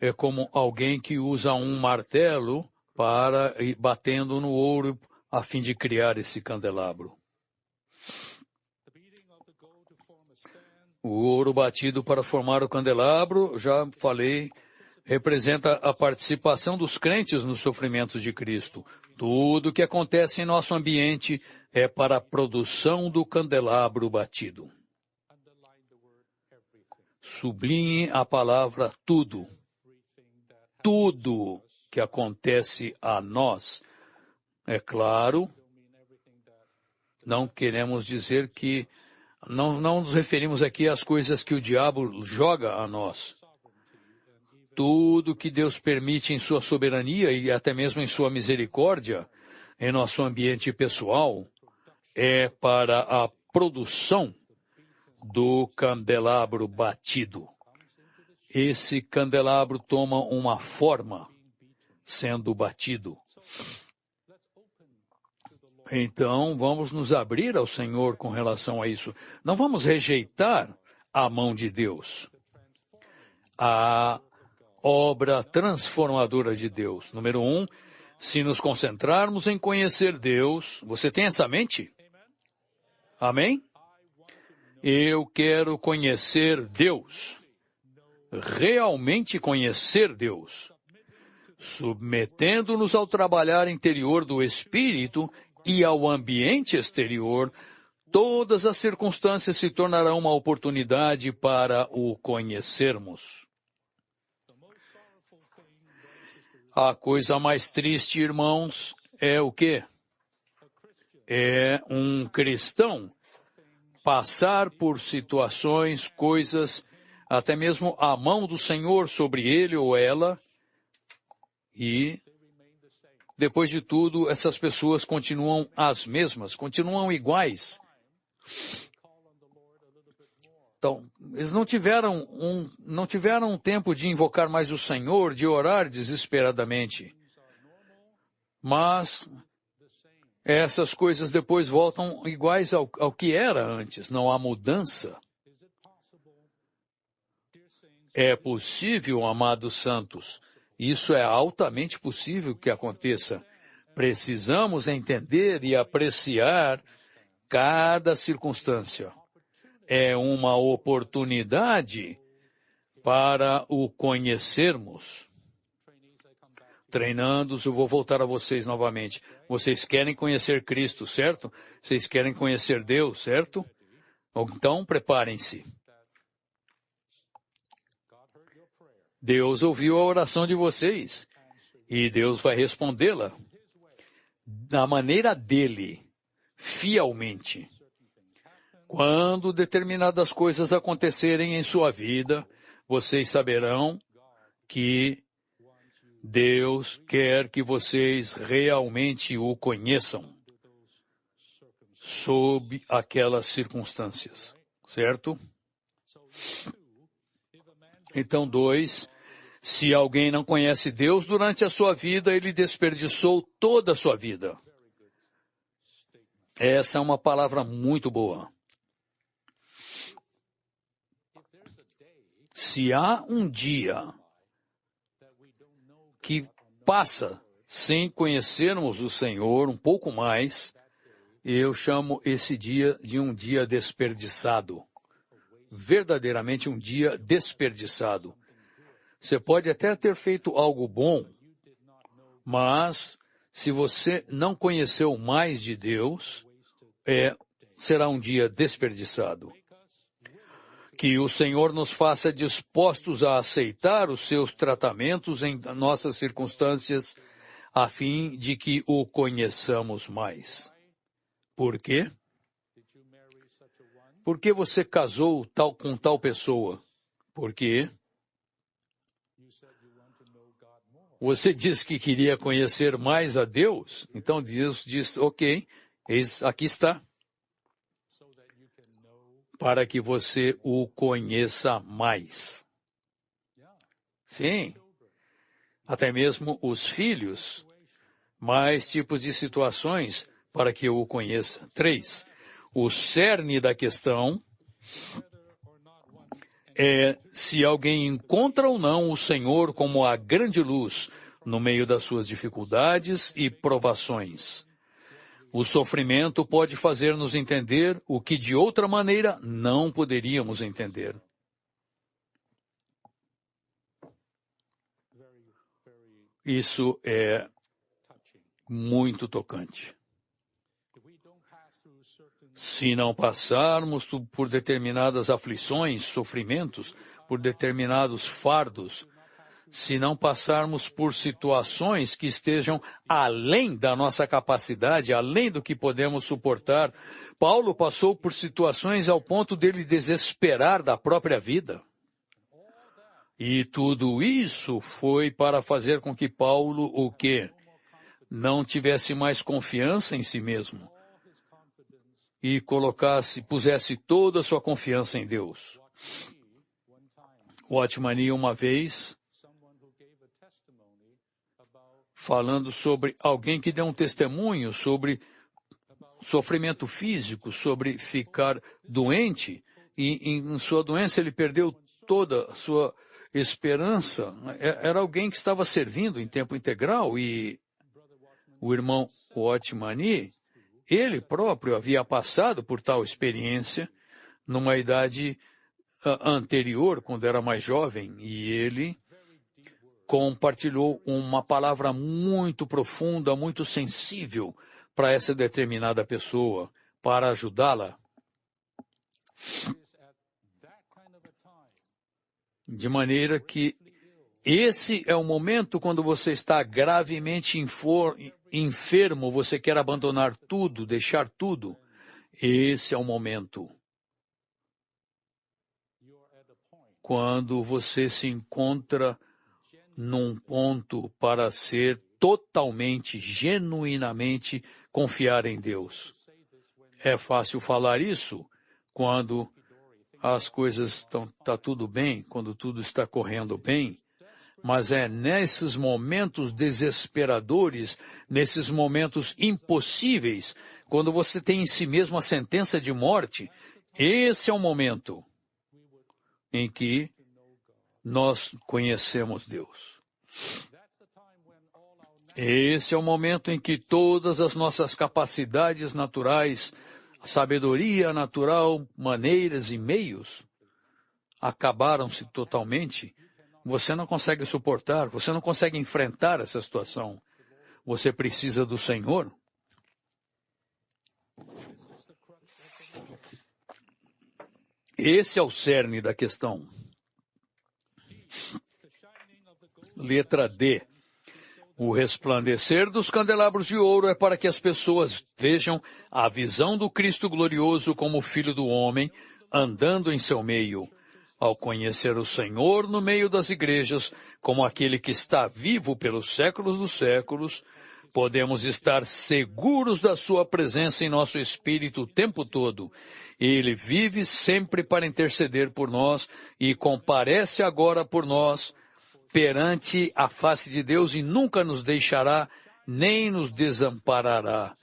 É como alguém que usa um martelo para ir batendo no ouro a fim de criar esse candelabro. O ouro batido para formar o candelabro, já falei, representa a participação dos crentes nos sofrimentos de Cristo. Tudo o que acontece em nosso ambiente é para a produção do candelabro batido. Sublinhe a palavra tudo. Tudo que acontece a nós. É claro, não queremos dizer que não nos referimos aqui às coisas que o diabo joga a nós. Tudo que Deus permite em sua soberania e até mesmo em sua misericórdia em nosso ambiente pessoal é para a produção do candelabro batido. Esse candelabro toma uma forma sendo batido. Então, vamos nos abrir ao Senhor com relação a isso. Não vamos rejeitar a mão de Deus, a obra transformadora de Deus. Número 1, se nos concentrarmos em conhecer Deus, você tem essa mente? Amém? Eu quero conhecer Deus. Realmente conhecer Deus. Submetendo-nos ao trabalhar interior do Espírito e ao ambiente exterior, todas as circunstâncias se tornarão uma oportunidade para o conhecermos. A coisa mais triste, irmãos, é o quê? É um cristão passar por situações, coisas, até mesmo a mão do Senhor sobre ele ou ela, e depois de tudo, essas pessoas continuam as mesmas, continuam iguais. Então, eles não tiveram tempo de invocar mais o Senhor, de orar desesperadamente. Mas essas coisas depois voltam iguais ao que era antes, não há mudança. É possível, amados santos, isso é altamente possível que aconteça. Precisamos entender e apreciar cada circunstância. É uma oportunidade para o conhecermos. Treinandos, eu vou voltar a vocês novamente. Vocês querem conhecer Cristo, certo? Vocês querem conhecer Deus, certo? Então, preparem-se. Deus ouviu a oração de vocês e Deus vai respondê-la da maneira dele, fielmente. Quando determinadas coisas acontecerem em sua vida, vocês saberão que Deus quer que vocês realmente o conheçam sob aquelas circunstâncias, certo? Então, 2, se alguém não conhece Deus durante a sua vida, ele desperdiçou toda a sua vida. Essa é uma palavra muito boa. Se há um dia que passa sem conhecermos o Senhor um pouco mais, eu chamo esse dia de um dia desperdiçado. Verdadeiramente um dia desperdiçado. Você pode até ter feito algo bom, mas se você não conheceu mais de Deus, será um dia desperdiçado. Que o Senhor nos faça dispostos a aceitar os seus tratamentos em nossas circunstâncias, a fim de que o conheçamos mais. Por quê? Por que você casou com tal pessoa? Por quê? Você disse que queria conhecer mais a Deus? Então Deus diz, ok, aqui está. Para que você o conheça mais. Sim. Até mesmo os filhos. Mais tipos de situações para que eu o conheça. 3. O cerne da questão é se alguém encontra ou não o Senhor como a grande luz no meio das suas dificuldades e provações. O sofrimento pode fazer-nos entender o que de outra maneira não poderíamos entender. Isso é muito tocante. Se não passarmos por determinadas aflições, sofrimentos, por determinados fardos, se não passarmos por situações que estejam além da nossa capacidade, além do que podemos suportar, Paulo passou por situações ao ponto dele desesperar da própria vida. E tudo isso foi para fazer com que Paulo, o quê? Não tivesse mais confiança em si mesmo e pusesse toda a sua confiança em Deus. Watchman, uma vez, falando sobre alguém que deu um testemunho sobre sofrimento físico, sobre ficar doente, e em sua doença ele perdeu toda a sua esperança. Era alguém que estava servindo em tempo integral, e o irmão Watchman, ele próprio havia passado por tal experiência numa idade anterior, quando era mais jovem, e ele compartilhou uma palavra muito profunda, muito sensível para essa determinada pessoa, para ajudá-la. De maneira que esse é o momento quando você está gravemente enfermo, você quer abandonar tudo, deixar tudo. Esse é o momento quando você se encontra num ponto para ser totalmente, genuinamente confiar em Deus. É fácil falar isso quando as coisas tá tudo bem, quando tudo está correndo bem, mas é nesses momentos desesperadores, nesses momentos impossíveis, quando você tem em si mesmo a sentença de morte, esse é o momento em que nós conhecemos Deus. Esse é o momento em que todas as nossas capacidades naturais, sabedoria natural, maneiras e meios acabaram-se totalmente. Você não consegue suportar, você não consegue enfrentar essa situação. Você precisa do Senhor. Esse é o cerne da questão. Letra D. O resplandecer dos candelabros de ouro é para que as pessoas vejam a visão do Cristo glorioso como Filho do Homem, andando em seu meio. Ao conhecer o Senhor no meio das igrejas, como aquele que está vivo pelos séculos dos séculos, podemos estar seguros da sua presença em nosso espírito o tempo todo. Ele vive sempre para interceder por nós e comparece agora por nós perante a face de Deus e nunca nos deixará nem nos desamparará.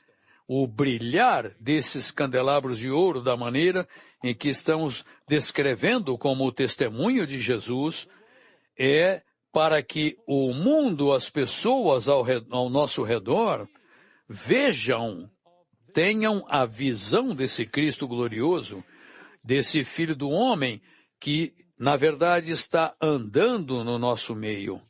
O brilhar desses candelabros de ouro, da maneira em que estamos descrevendo como o testemunho de Jesus, é para que o mundo, as pessoas ao nosso redor, vejam, tenham a visão desse Cristo glorioso, desse Filho do Homem, que, na verdade, está andando no nosso meio.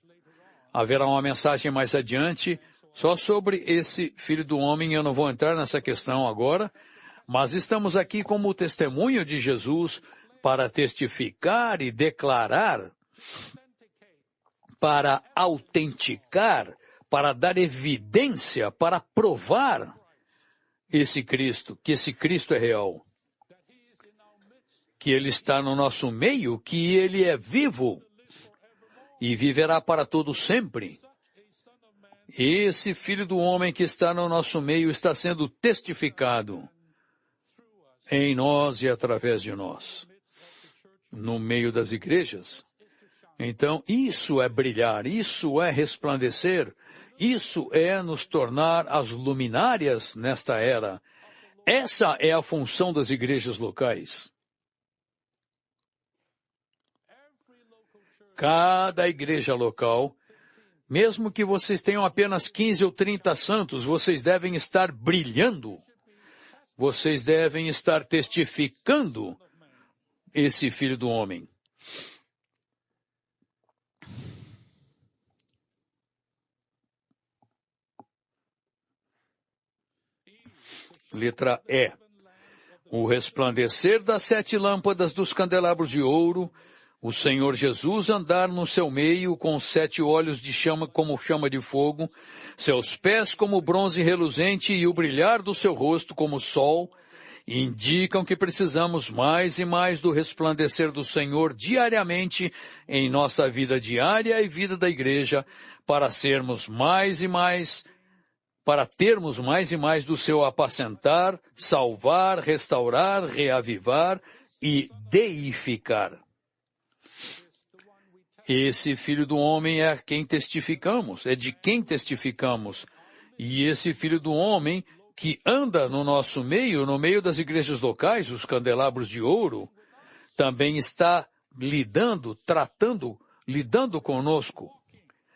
Haverá uma mensagem mais adiante só sobre esse Filho do Homem. Eu não vou entrar nessa questão agora, mas estamos aqui como testemunho de Jesus para testificar e declarar, para autenticar, para dar evidência, para provar esse Cristo, que esse Cristo é real, que Ele está no nosso meio, que Ele é vivo e viverá para todo sempre. Esse Filho do Homem que está no nosso meio está sendo testificado em nós e através de nós, no meio das igrejas. Então, isso é brilhar, isso é resplandecer, isso é nos tornar as luminárias nesta era. Essa é a função das igrejas locais. Cada igreja local, mesmo que vocês tenham apenas 15 ou 30 santos, vocês devem estar brilhando. Vocês devem estar testificando esse Filho do Homem. Letra E. O resplandecer das 7 lâmpadas dos candelabros de ouro, o Senhor Jesus andar no seu meio com 7 olhos de chama como chama de fogo, seus pés como bronze reluzente e o brilhar do seu rosto como sol, indicam que precisamos mais e mais do resplandecer do Senhor diariamente em nossa vida diária e vida da igreja, para termos mais e mais do seu apacentar, salvar, restaurar, reavivar e deificar. Esse Filho do Homem é de quem testificamos. E esse Filho do Homem que anda no nosso meio, no meio das igrejas locais, os candelabros de ouro, também está lidando conosco.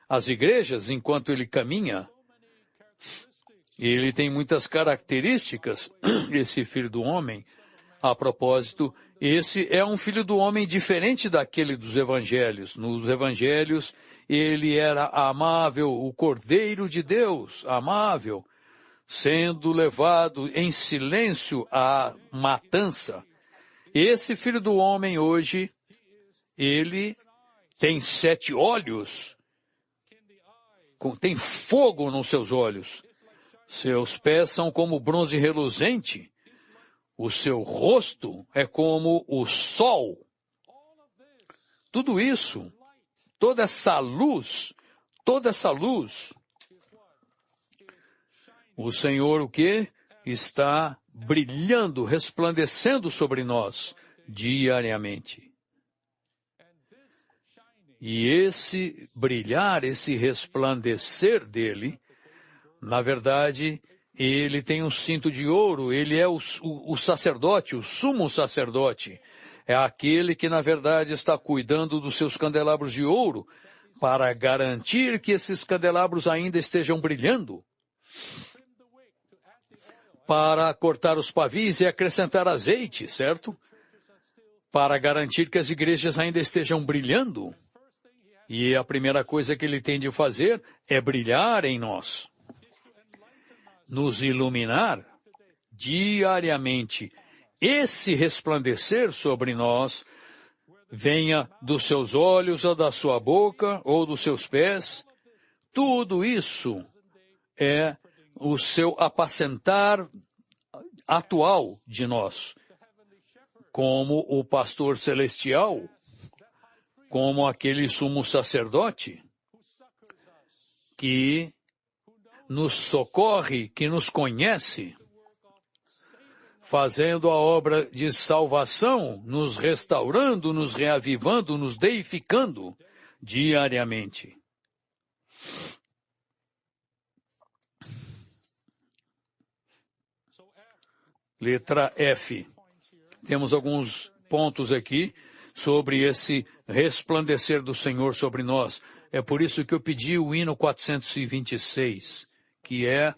As igrejas, enquanto ele caminha, ele tem muitas características, esse Filho do Homem. A propósito, esse é um Filho do Homem diferente daquele dos Evangelhos. Nos Evangelhos, ele era amável, o Cordeiro de Deus, amável, sendo levado em silêncio à matança. Esse Filho do Homem hoje, ele tem 7 olhos, tem fogo nos seus olhos. Seus pés são como bronze reluzente. O seu rosto é como o sol. Tudo isso, toda essa luz, o Senhor o quê? Está brilhando, resplandecendo sobre nós diariamente. E esse brilhar, esse resplandecer dele, na verdade, ele tem um cinto de ouro, ele é o sacerdote, o sumo sacerdote. É aquele que, na verdade, está cuidando dos seus candelabros de ouro para garantir que esses candelabros ainda estejam brilhando, para cortar os pavis e acrescentar azeite, certo? Para garantir que as igrejas ainda estejam brilhando. E a primeira coisa que ele tem de fazer é brilhar em nós. Nos iluminar diariamente. Esse resplandecer sobre nós venha dos seus olhos ou da sua boca ou dos seus pés. Tudo isso é o seu apacentar atual de nós, como o pastor celestial, como aquele sumo sacerdote que nos socorre, que nos conhece, fazendo a obra de salvação, nos restaurando, nos reavivando, nos deificando diariamente. Letra F. Temos alguns pontos aqui sobre esse resplandecer do Senhor sobre nós. É por isso que eu pedi o hino 426, que é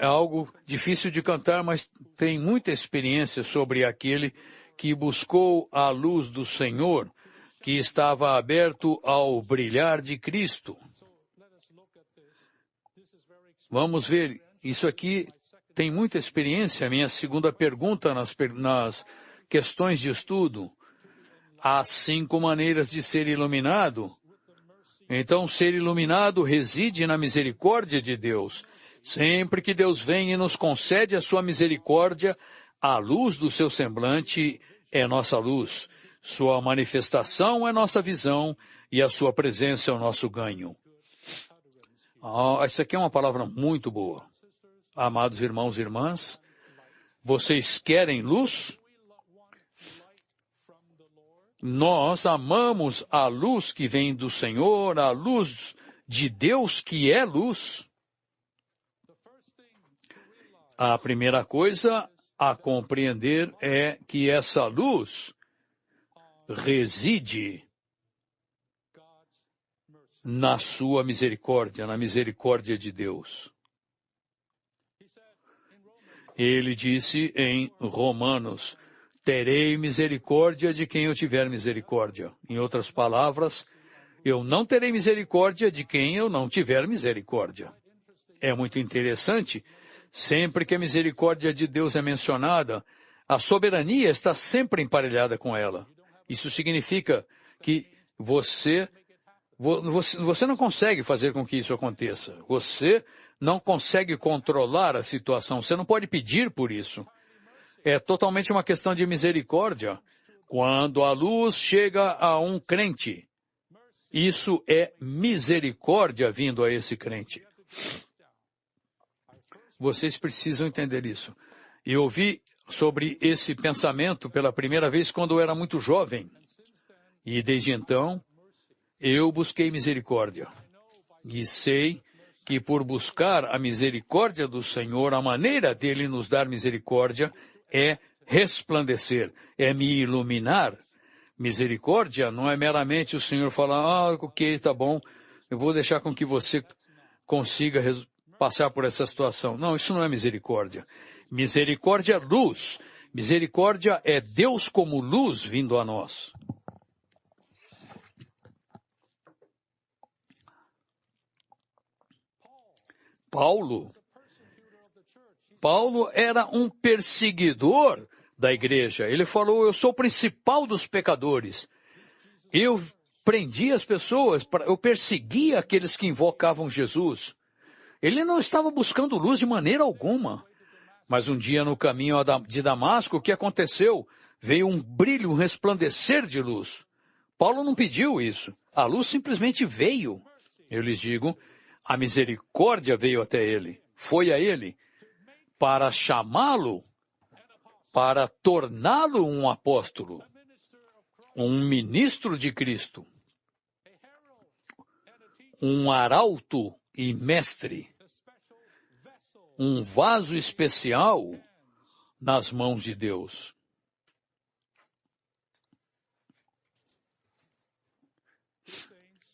algo difícil de cantar, mas tem muita experiência sobre aquele que buscou a luz do Senhor, que estava aberto ao brilhar de Cristo. Vamos ver, isso aqui tem muita experiência. Minha segunda pergunta nas questões de estudo. Há 5 maneiras de ser iluminado. Então, ser iluminado reside na misericórdia de Deus. Sempre que Deus vem e nos concede a sua misericórdia, a luz do seu semblante é nossa luz. Sua manifestação é nossa visão e a sua presença é o nosso ganho. Isso aqui é uma palavra muito boa. Amados irmãos e irmãs, vocês querem luz? Nós amamos a luz que vem do Senhor, a luz de Deus que é luz. A primeira coisa a compreender é que essa luz reside na sua misericórdia, na misericórdia de Deus. Ele disse em Romanos: terei misericórdia de quem eu tiver misericórdia. Em outras palavras, eu não terei misericórdia de quem eu não tiver misericórdia. É muito interessante, sempre que a misericórdia de Deus é mencionada, a soberania está sempre emparelhada com ela. Isso significa que você não consegue fazer com que isso aconteça. Você não consegue controlar a situação. Você não pode pedir por isso. É totalmente uma questão de misericórdia. Quando a luz chega a um crente, isso é misericórdia vindo a esse crente. Vocês precisam entender isso. Eu ouvi sobre esse pensamento pela primeira vez quando eu era muito jovem. E desde então, eu busquei misericórdia. E sei que por buscar a misericórdia do Senhor, a maneira dele nos dar misericórdia é resplandecer, é me iluminar. Misericórdia não é meramente o Senhor falar, ok, tá bom, eu vou deixar com que você consiga passar por essa situação. Não, isso não é misericórdia. Misericórdia é luz. Misericórdia é Deus como luz vindo a nós. Paulo era um perseguidor da igreja. Ele falou, eu sou o principal dos pecadores. Eu prendia as pessoas, eu perseguia aqueles que invocavam Jesus. Ele não estava buscando luz de maneira alguma. Mas um dia no caminho de Damasco, o que aconteceu? Veio um brilho, um resplandecer de luz. Paulo não pediu isso. A luz simplesmente veio. Eu lhes digo, a misericórdia veio até ele. Foi a ele para chamá-lo, para torná-lo um apóstolo, um ministro de Cristo, um arauto e mestre, um vaso especial nas mãos de Deus.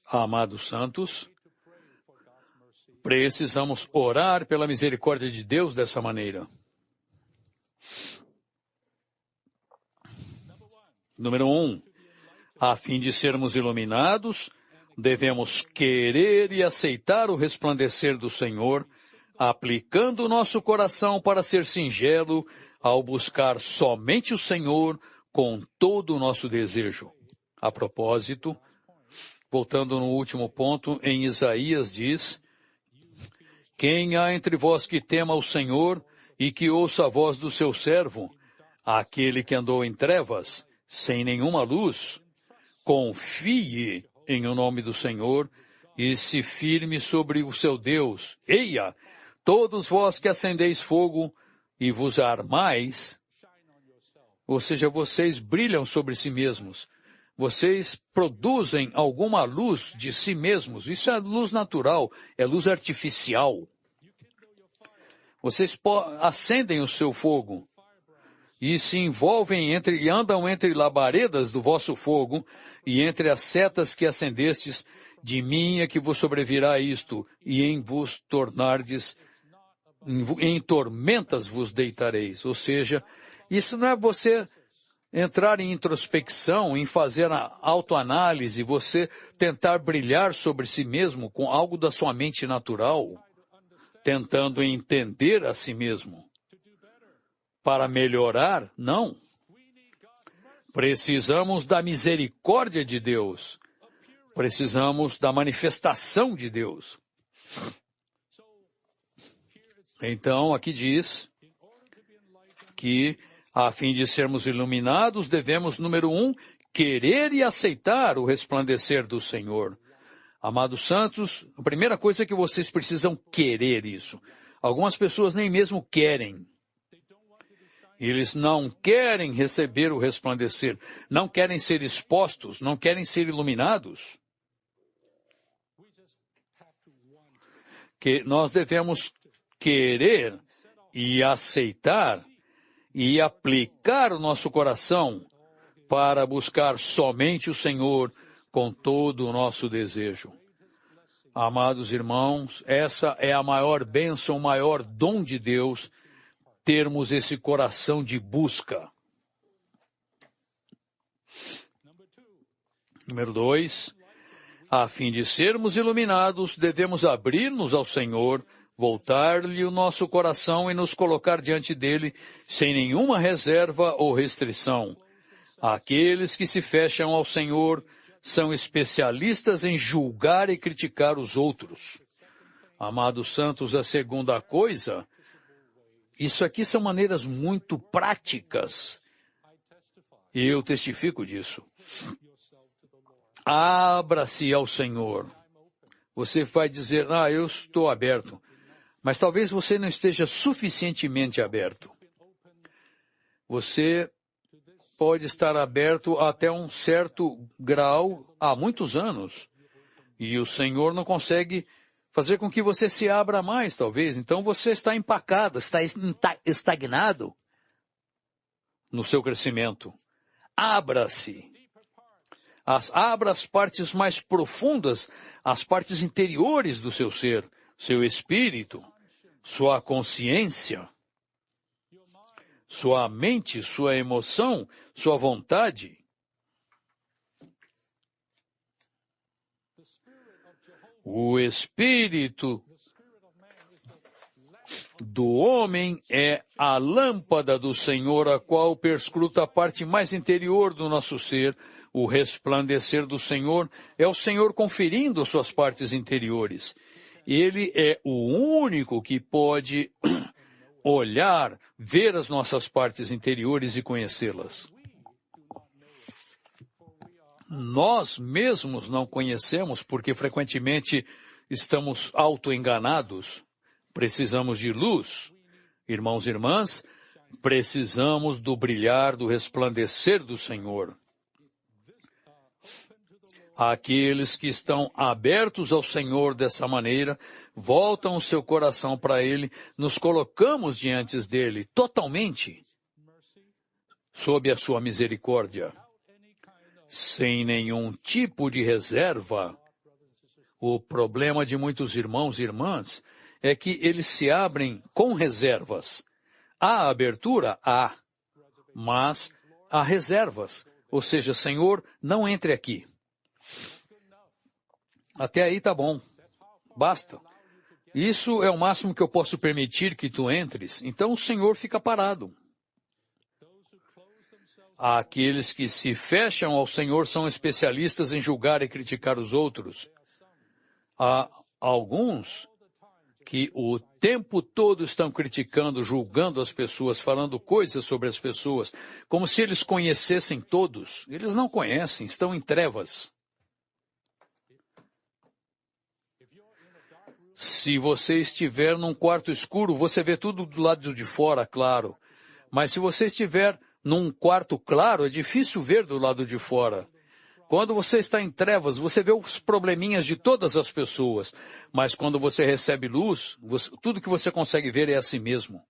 Amados santos, precisamos orar pela misericórdia de Deus dessa maneira. Número 1, a fim de sermos iluminados, devemos querer e aceitar o resplandecer do Senhor, aplicando o nosso coração para ser singelo ao buscar somente o Senhor com todo o nosso desejo. A propósito, voltando no último ponto, em Isaías diz, quem há entre vós que tema o Senhor e que ouça a voz do seu servo, aquele que andou em trevas, sem nenhuma luz, confie em o nome do Senhor e se firme sobre o seu Deus. Eia, todos vós que acendeis fogo e vos armais, ou seja, vocês brilham sobre si mesmos. Vocês produzem alguma luz de si mesmos. Isso é luz natural, é luz artificial. Vocês acendem o seu fogo e se envolvem e andam entre labaredas do vosso fogo e entre as setas que acendestes, de mim é que vos sobrevirá isto, e em vos tornardes, em tormentas vos deitareis. Ou seja, isso não é você entrar em introspecção, em fazer a autoanálise, você tentar brilhar sobre si mesmo com algo da sua mente natural, tentando entender a si mesmo. Para melhorar, não. Precisamos da misericórdia de Deus. Precisamos da manifestação de Deus. Então, aqui diz que, a fim de sermos iluminados, devemos, número 1, querer e aceitar o resplandecer do Senhor. Amados santos, a primeira coisa é que vocês precisam querer isso. Algumas pessoas nem mesmo querem. Eles não querem receber o resplandecer, não querem ser expostos, não querem ser iluminados. Que nós devemos querer e aceitar e aplicar o nosso coração para buscar somente o Senhor com todo o nosso desejo. Amados irmãos, essa é a maior bênção, o maior dom de Deus, termos esse coração de busca. Número 2, a fim de sermos iluminados, devemos abrir-nos ao Senhor, voltar-lhe o nosso coração e nos colocar diante dele sem nenhuma reserva ou restrição. Aqueles que se fecham ao Senhor são especialistas em julgar e criticar os outros. Amados santos, a segunda coisa, isso aqui são maneiras muito práticas. E eu testifico disso. Abra-se ao Senhor. Você vai dizer, eu estou aberto. Mas talvez você não esteja suficientemente aberto. Você pode estar aberto até um certo grau há muitos anos. E o Senhor não consegue fazer com que você se abra mais, talvez. Então você está empacado, está estagnado no seu crescimento. Abra-se. Abra as partes mais profundas, as partes interiores do seu ser, seu espírito, sua consciência, sua mente, sua emoção, sua vontade. O espírito do homem é a lâmpada do Senhor, a qual perscruta a parte mais interior do nosso ser. O resplandecer do Senhor é o Senhor conferindo suas partes interiores. Ele é o único que pode olhar, ver as nossas partes interiores e conhecê-las. Nós mesmos não conhecemos porque frequentemente estamos auto-enganados. Precisamos de luz. Irmãos e irmãs, precisamos do brilhar, do resplandecer do Senhor. Aqueles que estão abertos ao Senhor dessa maneira, voltam o seu coração para Ele, nos colocamos diante dEle totalmente, sob a sua misericórdia, sem nenhum tipo de reserva. O problema de muitos irmãos e irmãs é que eles se abrem com reservas. Há abertura? Há. Mas há reservas. Ou seja, Senhor, não entre aqui. Até aí tá bom. Basta. Isso é o máximo que eu posso permitir que tu entres. Então o Senhor fica parado. Aqueles que se fecham ao Senhor são especialistas em julgar e criticar os outros. Há alguns que o tempo todo estão criticando, julgando as pessoas, falando coisas sobre as pessoas, como se eles conhecessem todos. Eles não conhecem, estão em trevas. Se você estiver num quarto escuro, você vê tudo do lado de fora, claro. Mas se você estiver num quarto claro, é difícil ver do lado de fora. Quando você está em trevas, você vê os probleminhas de todas as pessoas. Mas quando você recebe luz, tudo que você consegue ver é a si mesmo.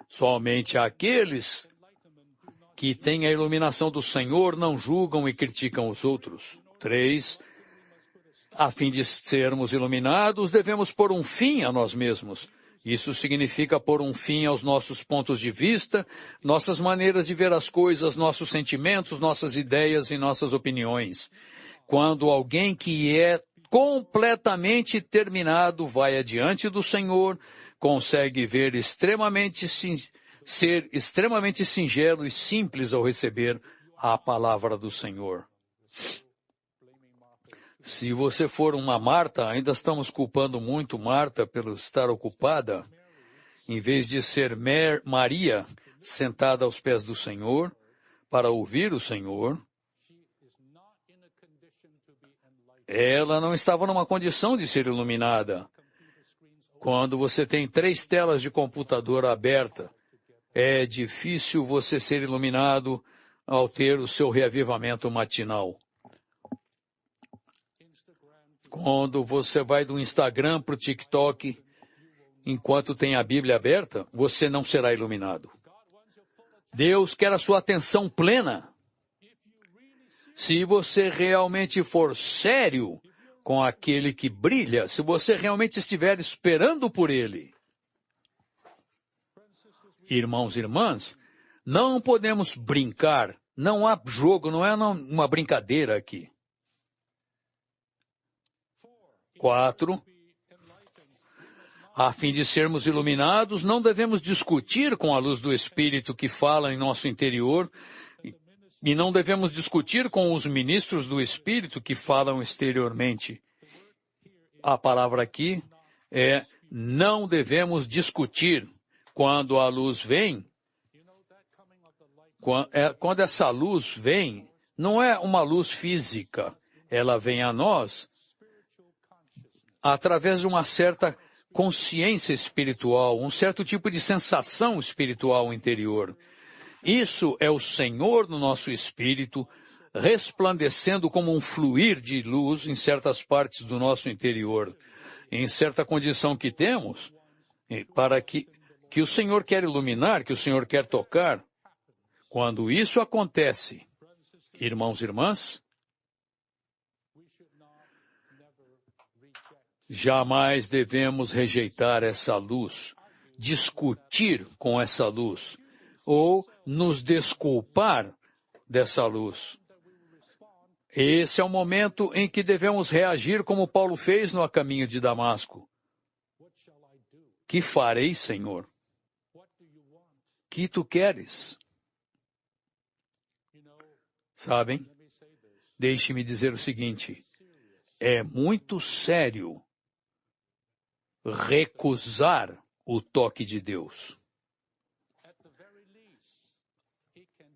Somente aqueles que têm a iluminação do Senhor não julgam e criticam os outros. 3. A fim de sermos iluminados, devemos pôr um fim a nós mesmos. Isso significa pôr um fim aos nossos pontos de vista, nossas maneiras de ver as coisas, nossos sentimentos, nossas ideias e nossas opiniões. Quando alguém que é completamente terminado vai adiante do Senhor, consegue ser extremamente singelo e simples ao receber a palavra do Senhor. Se você for uma Marta, ainda estamos culpando muito Marta pelo estar ocupada, em vez de ser Maria, sentada aos pés do Senhor, para ouvir o Senhor. Ela não estava numa condição de ser iluminada. Quando você tem 3 telas de computador aberta, é difícil você ser iluminado ao ter o seu reavivamento matinal. Quando você vai do Instagram para o TikTok, enquanto tem a Bíblia aberta, você não será iluminado. Deus quer a sua atenção plena. Se você realmente for sério com aquele que brilha, se você realmente estiver esperando por ele. Irmãos e irmãs, não podemos brincar, não há jogo, não é uma brincadeira aqui. 4. A fim de sermos iluminados, não devemos discutir com a luz do Espírito que fala em nosso interior, e não devemos discutir com os ministros do Espírito que falam exteriormente. A palavra aqui é não devemos discutir. Quando a luz vem, quando essa luz vem, não é uma luz física, ela vem a nós através de uma certa consciência espiritual, um certo tipo de sensação espiritual interior. Isso é o Senhor no nosso espírito, resplandecendo como um fluir de luz em certas partes do nosso interior, em certa condição que temos, para que o Senhor quer iluminar, que o Senhor quer tocar. Quando isso acontece, irmãos e irmãs, jamais devemos rejeitar essa luz, discutir com essa luz, ou nos desculpar dessa luz. Esse é o momento em que devemos reagir como Paulo fez no caminho de Damasco. Que farei, Senhor? Que tu queres? Sabem? Deixe-me dizer o seguinte, é muito sério recusar o toque de Deus.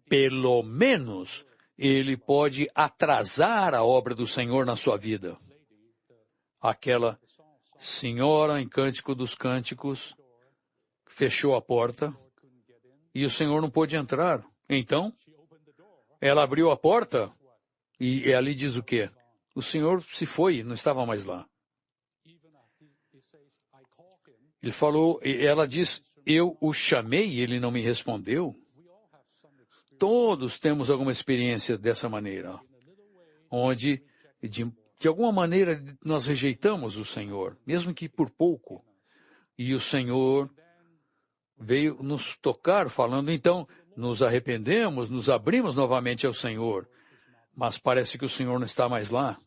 Pelo menos, ele pode atrasar a obra do Senhor na sua vida. Aquela senhora em Cântico dos Cânticos fechou a porta e o Senhor não pôde entrar. Então, ela abriu a porta e ali diz o quê? O Senhor se foi, não estava mais lá. Ele falou, ela diz, eu o chamei e ele não me respondeu. Todos temos alguma experiência dessa maneira, onde, de alguma maneira, nós rejeitamos o Senhor, mesmo que por pouco. E o Senhor veio nos tocar falando, então, nos arrependemos, nos abrimos novamente ao Senhor, mas parece que o Senhor não está mais lá.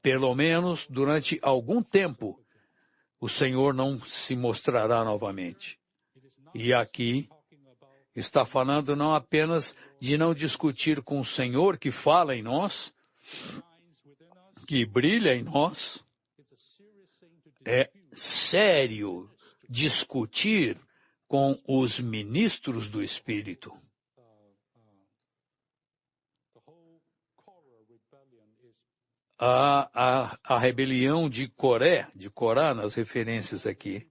Pelo menos durante algum tempo, o Senhor não se mostrará novamente. E aqui está falando não apenas de não discutir com o Senhor que fala em nós, que brilha em nós. É sério discutir com os ministros do Espírito. A rebelião de Corá nas referências aqui,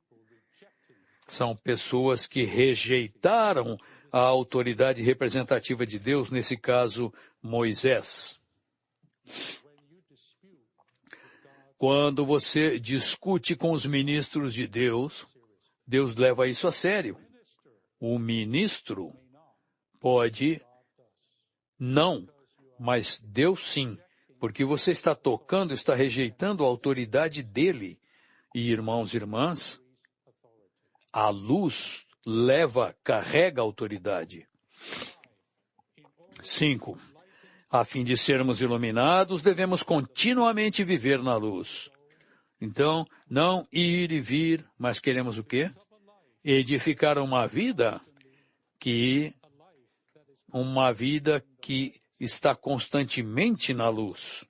são pessoas que rejeitaram a autoridade representativa de Deus, nesse caso, Moisés. Quando você discute com os ministros de Deus, Deus leva isso a sério. O ministro pode não, mas Deus sim, porque você está tocando, está rejeitando a autoridade dele. E, irmãos e irmãs, a luz carrega a autoridade. 5. A fim de sermos iluminados, devemos continuamente viver na luz. Então, não ir e vir, mas queremos o quê? Edificar uma vida que está constantemente na luz.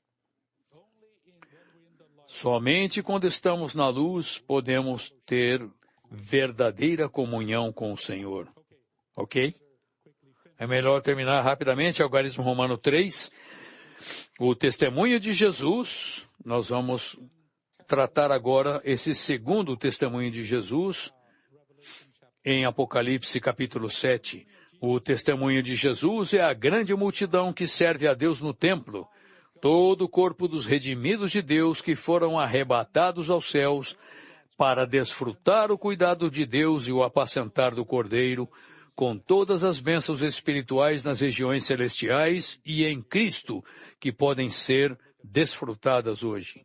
Somente quando estamos na luz podemos ter verdadeira comunhão com o Senhor. Ok? É melhor terminar rapidamente, Algarismo Romano 3. O testemunho de Jesus, nós vamos tratar agora esse segundo testemunho de Jesus em Apocalipse capítulo 7. O testemunho de Jesus é a grande multidão que serve a Deus no templo, todo o corpo dos redimidos de Deus que foram arrebatados aos céus para desfrutar o cuidado de Deus e o apacentar do Cordeiro, com todas as bênçãos espirituais nas regiões celestiais e em Cristo, que podem ser desfrutadas hoje.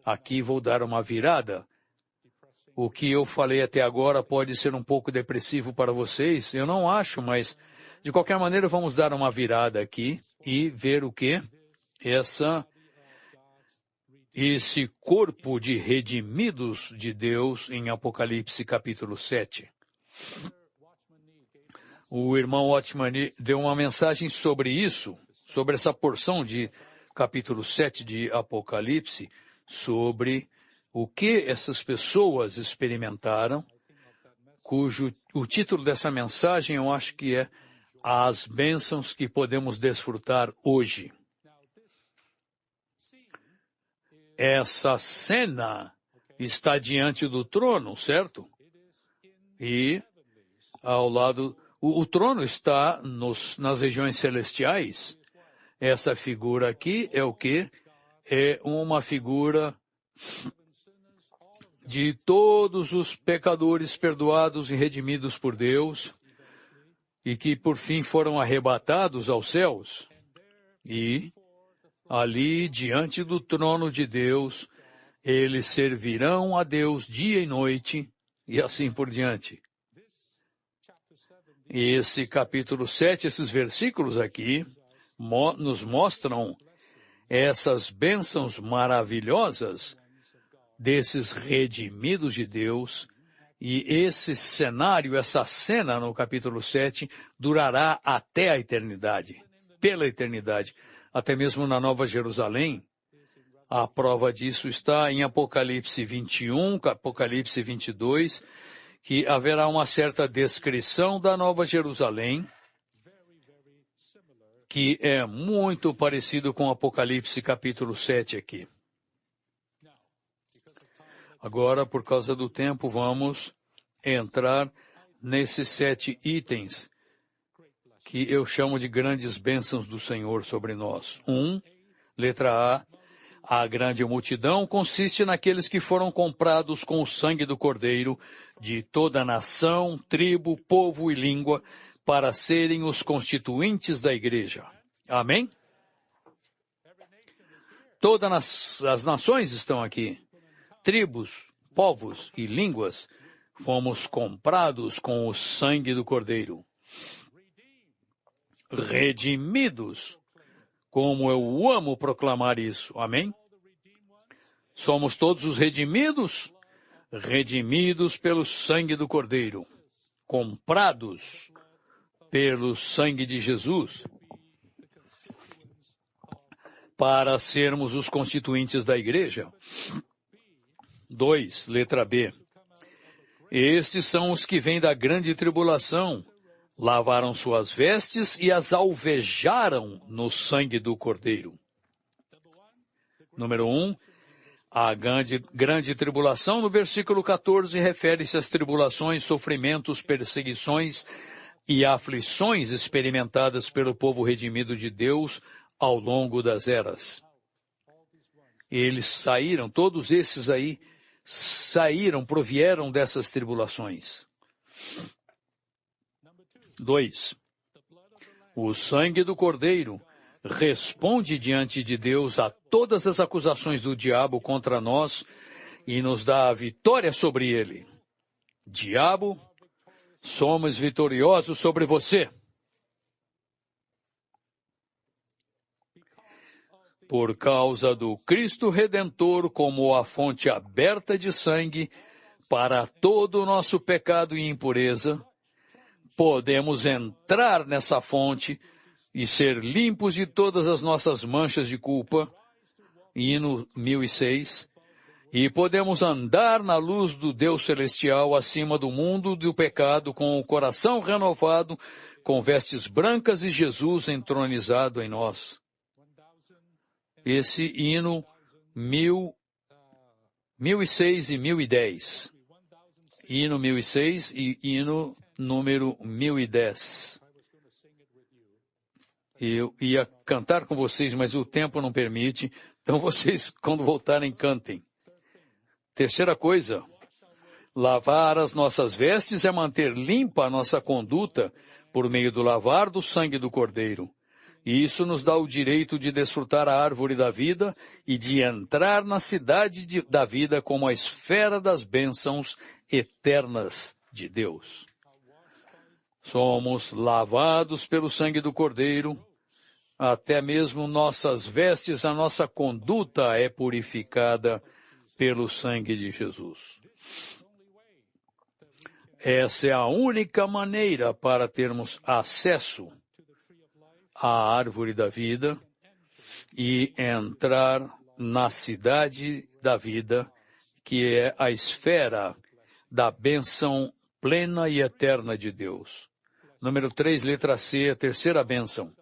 Aqui vou dar uma virada. O que eu falei até agora pode ser um pouco depressivo para vocês, eu não acho, mas de qualquer maneira vamos dar uma virada aqui e ver o que? esse corpo de redimidos de Deus em Apocalipse capítulo 7. O irmão Watchman deu uma mensagem sobre isso, sobre essa porção de capítulo 7 de Apocalipse, sobre o que essas pessoas experimentaram, o título dessa mensagem eu acho que é As Bênçãos que Podemos Desfrutar Hoje. Essa cena está diante do trono, certo? E ao lado, o trono está nas regiões celestiais. Essa figura aqui é o quê? É uma figura de todos os pecadores perdoados e redimidos por Deus e que por fim foram arrebatados aos céus. E ali, diante do trono de Deus, eles servirão a Deus dia e noite e assim por diante. Esse capítulo 7, esses versículos aqui, nos mostram essas bênçãos maravilhosas desses redimidos de Deus, e esse cenário, essa cena no capítulo 7, durará até a eternidade, pela eternidade, até mesmo na Nova Jerusalém. A prova disso está em Apocalipse 21, Apocalipse 22, que haverá uma certa descrição da Nova Jerusalém, que é muito parecido com Apocalipse capítulo 7 aqui. Agora, por causa do tempo, vamos entrar nesses 7 itens que eu chamo de grandes bênçãos do Senhor sobre nós. Letra A grande multidão consiste naqueles que foram comprados com o sangue do Cordeiro de toda nação, tribo, povo e língua, para serem os constituintes da igreja. Amém? Todas as nações estão aqui. Tribos, povos e línguas, fomos comprados com o sangue do Cordeiro. Redimidos, como eu amo proclamar isso. Amém? Somos todos os redimidos pelo sangue do Cordeiro, comprados pelo sangue de Jesus, para sermos os constituintes da igreja. 2, letra B. Estes são os que vêm da grande tribulação, lavaram suas vestes e as alvejaram no sangue do Cordeiro. Número 1, a grande tribulação, no versículo 14, refere-se às tribulações, sofrimentos, perseguições e aflições experimentadas pelo povo redimido de Deus ao longo das eras. Eles saíram, todos esses aí, provieram dessas tribulações. 2. O sangue do Cordeiro responde diante de Deus a todas as acusações do diabo contra nós e nos dá a vitória sobre ele. Diabo, somos vitoriosos sobre você. Por causa do Cristo Redentor como a fonte aberta de sangue para todo o nosso pecado e impureza, podemos entrar nessa fonte e ser limpos de todas as nossas manchas de culpa, hino 1006, e podemos andar na luz do Deus celestial acima do mundo do pecado com o coração renovado, com vestes brancas e Jesus entronizado em nós. Esse hino 1006 e 1010. Hino 1006 e hino número 1010. Eu ia cantar com vocês, mas o tempo não permite. Então vocês, quando voltarem, cantem. Terceira coisa, lavar as nossas vestes é manter limpa a nossa conduta por meio do lavar do sangue do Cordeiro. E isso nos dá o direito de desfrutar a árvore da vida e de entrar na cidade da vida como a esfera das bênçãos eternas de Deus. Somos lavados pelo sangue do Cordeiro, até mesmo nossas vestes, a nossa conduta é purificada pelo sangue de Jesus. Essa é a única maneira para termos acesso à árvore da vida e entrar na cidade da vida, que é a esfera da bênção plena e eterna de Deus. Número 3, letra C, a terceira bênção.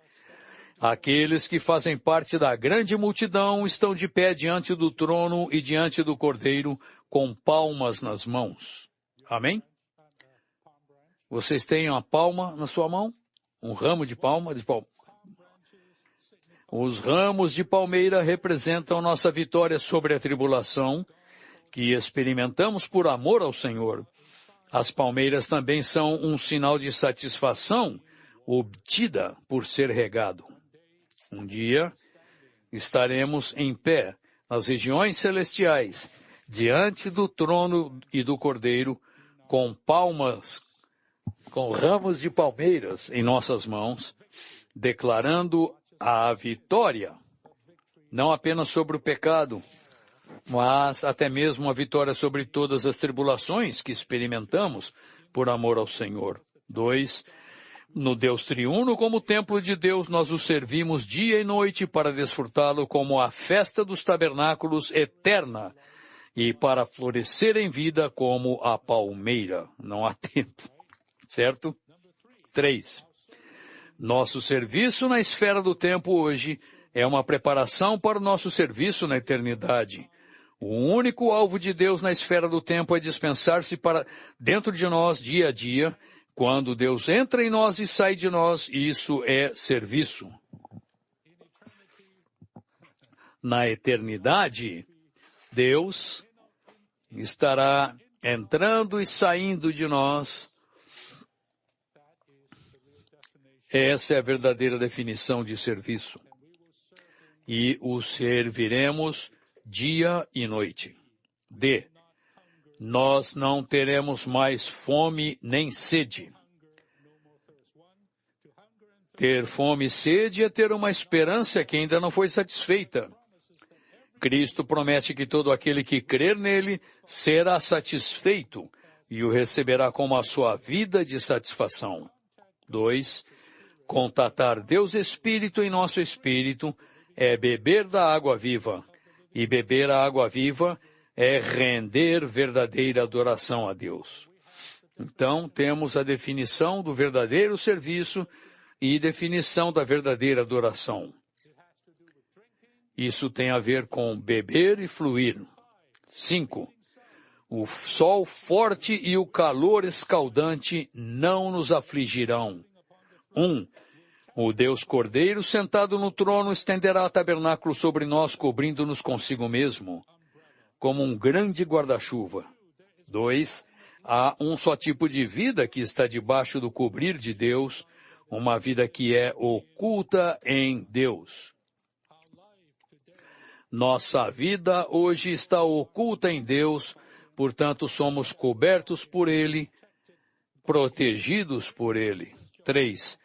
Aqueles que fazem parte da grande multidão estão de pé diante do trono e diante do Cordeiro, com palmas nas mãos. Amém? Vocês têm uma palma na sua mão? Um ramo de palma? Os ramos de palmeira representam nossa vitória sobre a tribulação, que experimentamos por amor ao Senhor. As palmeiras também são um sinal de satisfação obtida por ser regado. Um dia estaremos em pé nas regiões celestiais, diante do trono e do Cordeiro, com palmas, com ramos de palmeiras em nossas mãos, declarando a vitória, não apenas sobre o pecado, mas até mesmo a vitória sobre todas as tribulações que experimentamos por amor ao Senhor. 2. No Deus triuno, como templo de Deus, nós o servimos dia e noite para desfrutá-lo como a festa dos tabernáculos eterna e para florescer em vida como a palmeira. Não há tempo, certo? 3. Nosso serviço na esfera do tempo hoje é uma preparação para o nosso serviço na eternidade. O único alvo de Deus na esfera do tempo é dispensar-se para dentro de nós dia a dia. Quando Deus entra em nós e sai de nós, isso é serviço. Na eternidade, Deus estará entrando e saindo de nós. Essa é a verdadeira definição de serviço. E o serviremos dia e noite. D. Nós não teremos mais fome nem sede. Ter fome e sede é ter uma esperança que ainda não foi satisfeita. Cristo promete que todo aquele que crer nele será satisfeito e o receberá como a sua vida de satisfação. 2. Contatar Deus Espírito em nosso espírito é beber da água viva. E beber a água viva é render verdadeira adoração a Deus. Então, temos a definição do verdadeiro serviço e definição da verdadeira adoração. Isso tem a ver com beber e fluir. 5. O sol forte e o calor escaldante não nos afligirão. 1. O Deus Cordeiro, sentado no trono, estenderá o tabernáculo sobre nós, cobrindo-nos consigo mesmo, como um grande guarda-chuva. 2. Há um só tipo de vida que está debaixo do cobrir de Deus, uma vida que é oculta em Deus. Nossa vida hoje está oculta em Deus, portanto somos cobertos por Ele, protegidos por Ele. 3.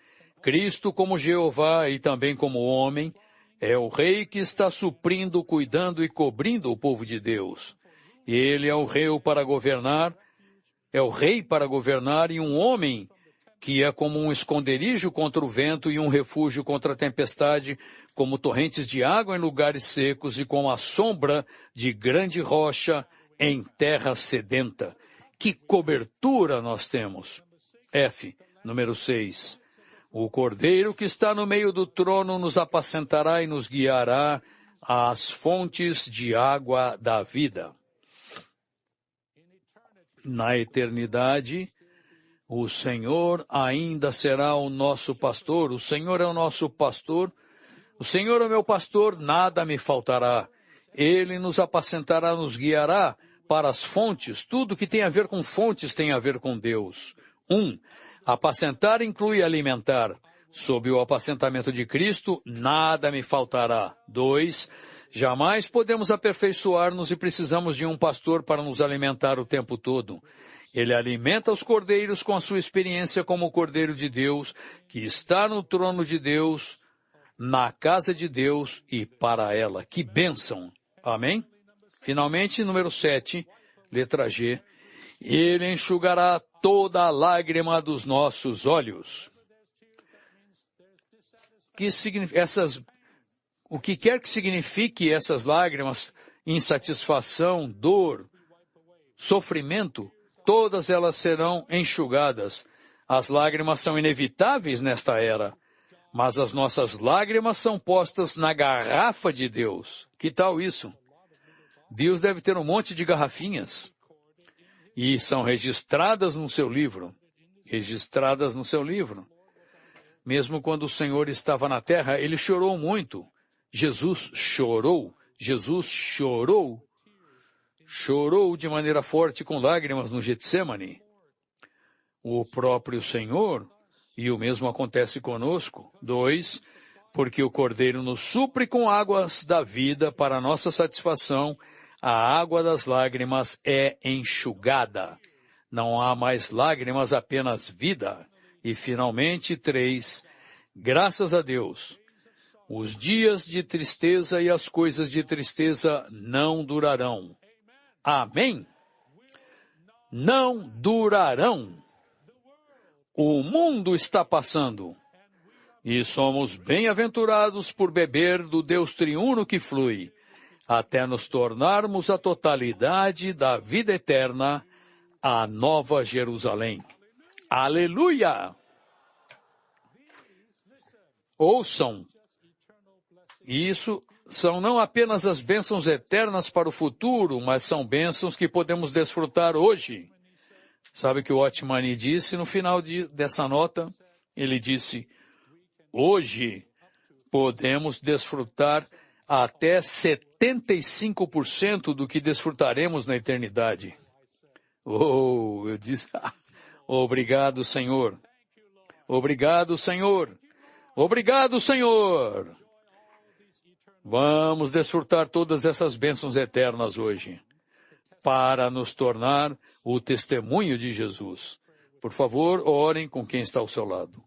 Cristo como Jeová e também como homem, é o Rei que está suprindo, cuidando e cobrindo o povo de Deus. Ele é o Rei para governar e um homem que é como um esconderijo contra o vento e um refúgio contra a tempestade, como torrentes de água em lugares secos e com a sombra de grande rocha em terra sedenta. Que cobertura nós temos! F, número 6. O Cordeiro que está no meio do trono nos apacentará e nos guiará às fontes de água da vida. Na eternidade, o Senhor ainda será o nosso pastor. O Senhor é o nosso pastor. O Senhor é o meu pastor, nada me faltará. Ele nos apacentará, nos guiará para as fontes. Tudo que tem a ver com fontes tem a ver com Deus. 1. Apacentar inclui alimentar. Sob o apacentamento de Cristo, nada me faltará. 2. Jamais podemos aperfeiçoar-nos e precisamos de um pastor para nos alimentar o tempo todo. Ele alimenta os cordeiros com a sua experiência como o Cordeiro de Deus, que está no trono de Deus, na casa de Deus e para ela. Que bênção! Amém? Finalmente, número 7, letra G. Ele enxugará toda a lágrima dos nossos olhos. O que quer que signifique essas lágrimas, insatisfação, dor, sofrimento, todas elas serão enxugadas. As lágrimas são inevitáveis nesta era, mas as nossas lágrimas são postas na garrafa de Deus. Que tal isso? Deus deve ter um monte de garrafinhas e são registradas no seu livro. Registradas no seu livro. Mesmo quando o Senhor estava na terra, ele chorou muito. Jesus chorou. Jesus chorou. Chorou de maneira forte com lágrimas no Getsemane. O próprio Senhor, e o mesmo acontece conosco. 2, porque o Cordeiro nos supre com águas da vida para nossa satisfação, a água das lágrimas é enxugada. Não há mais lágrimas, apenas vida. E finalmente 3, graças a Deus, os dias de tristeza e as coisas de tristeza não durarão. Amém? Não durarão. O mundo está passando e somos bem-aventurados por beber do Deus triuno que flui, até nos tornarmos a totalidade da vida eterna, a Nova Jerusalém. Aleluia! Ouçam, isso são não apenas as bênçãos eternas para o futuro, mas são bênçãos que podemos desfrutar hoje. Sabe o que o Otmani disse no final dessa nota? Ele disse, hoje podemos desfrutar até 75% do que desfrutaremos na eternidade. Oh, eu disse, obrigado, Senhor. Obrigado, Senhor. Obrigado, Senhor. Vamos desfrutar todas essas bênçãos eternas hoje, para nos tornar o testemunho de Jesus. Por favor, orem com quem está ao seu lado.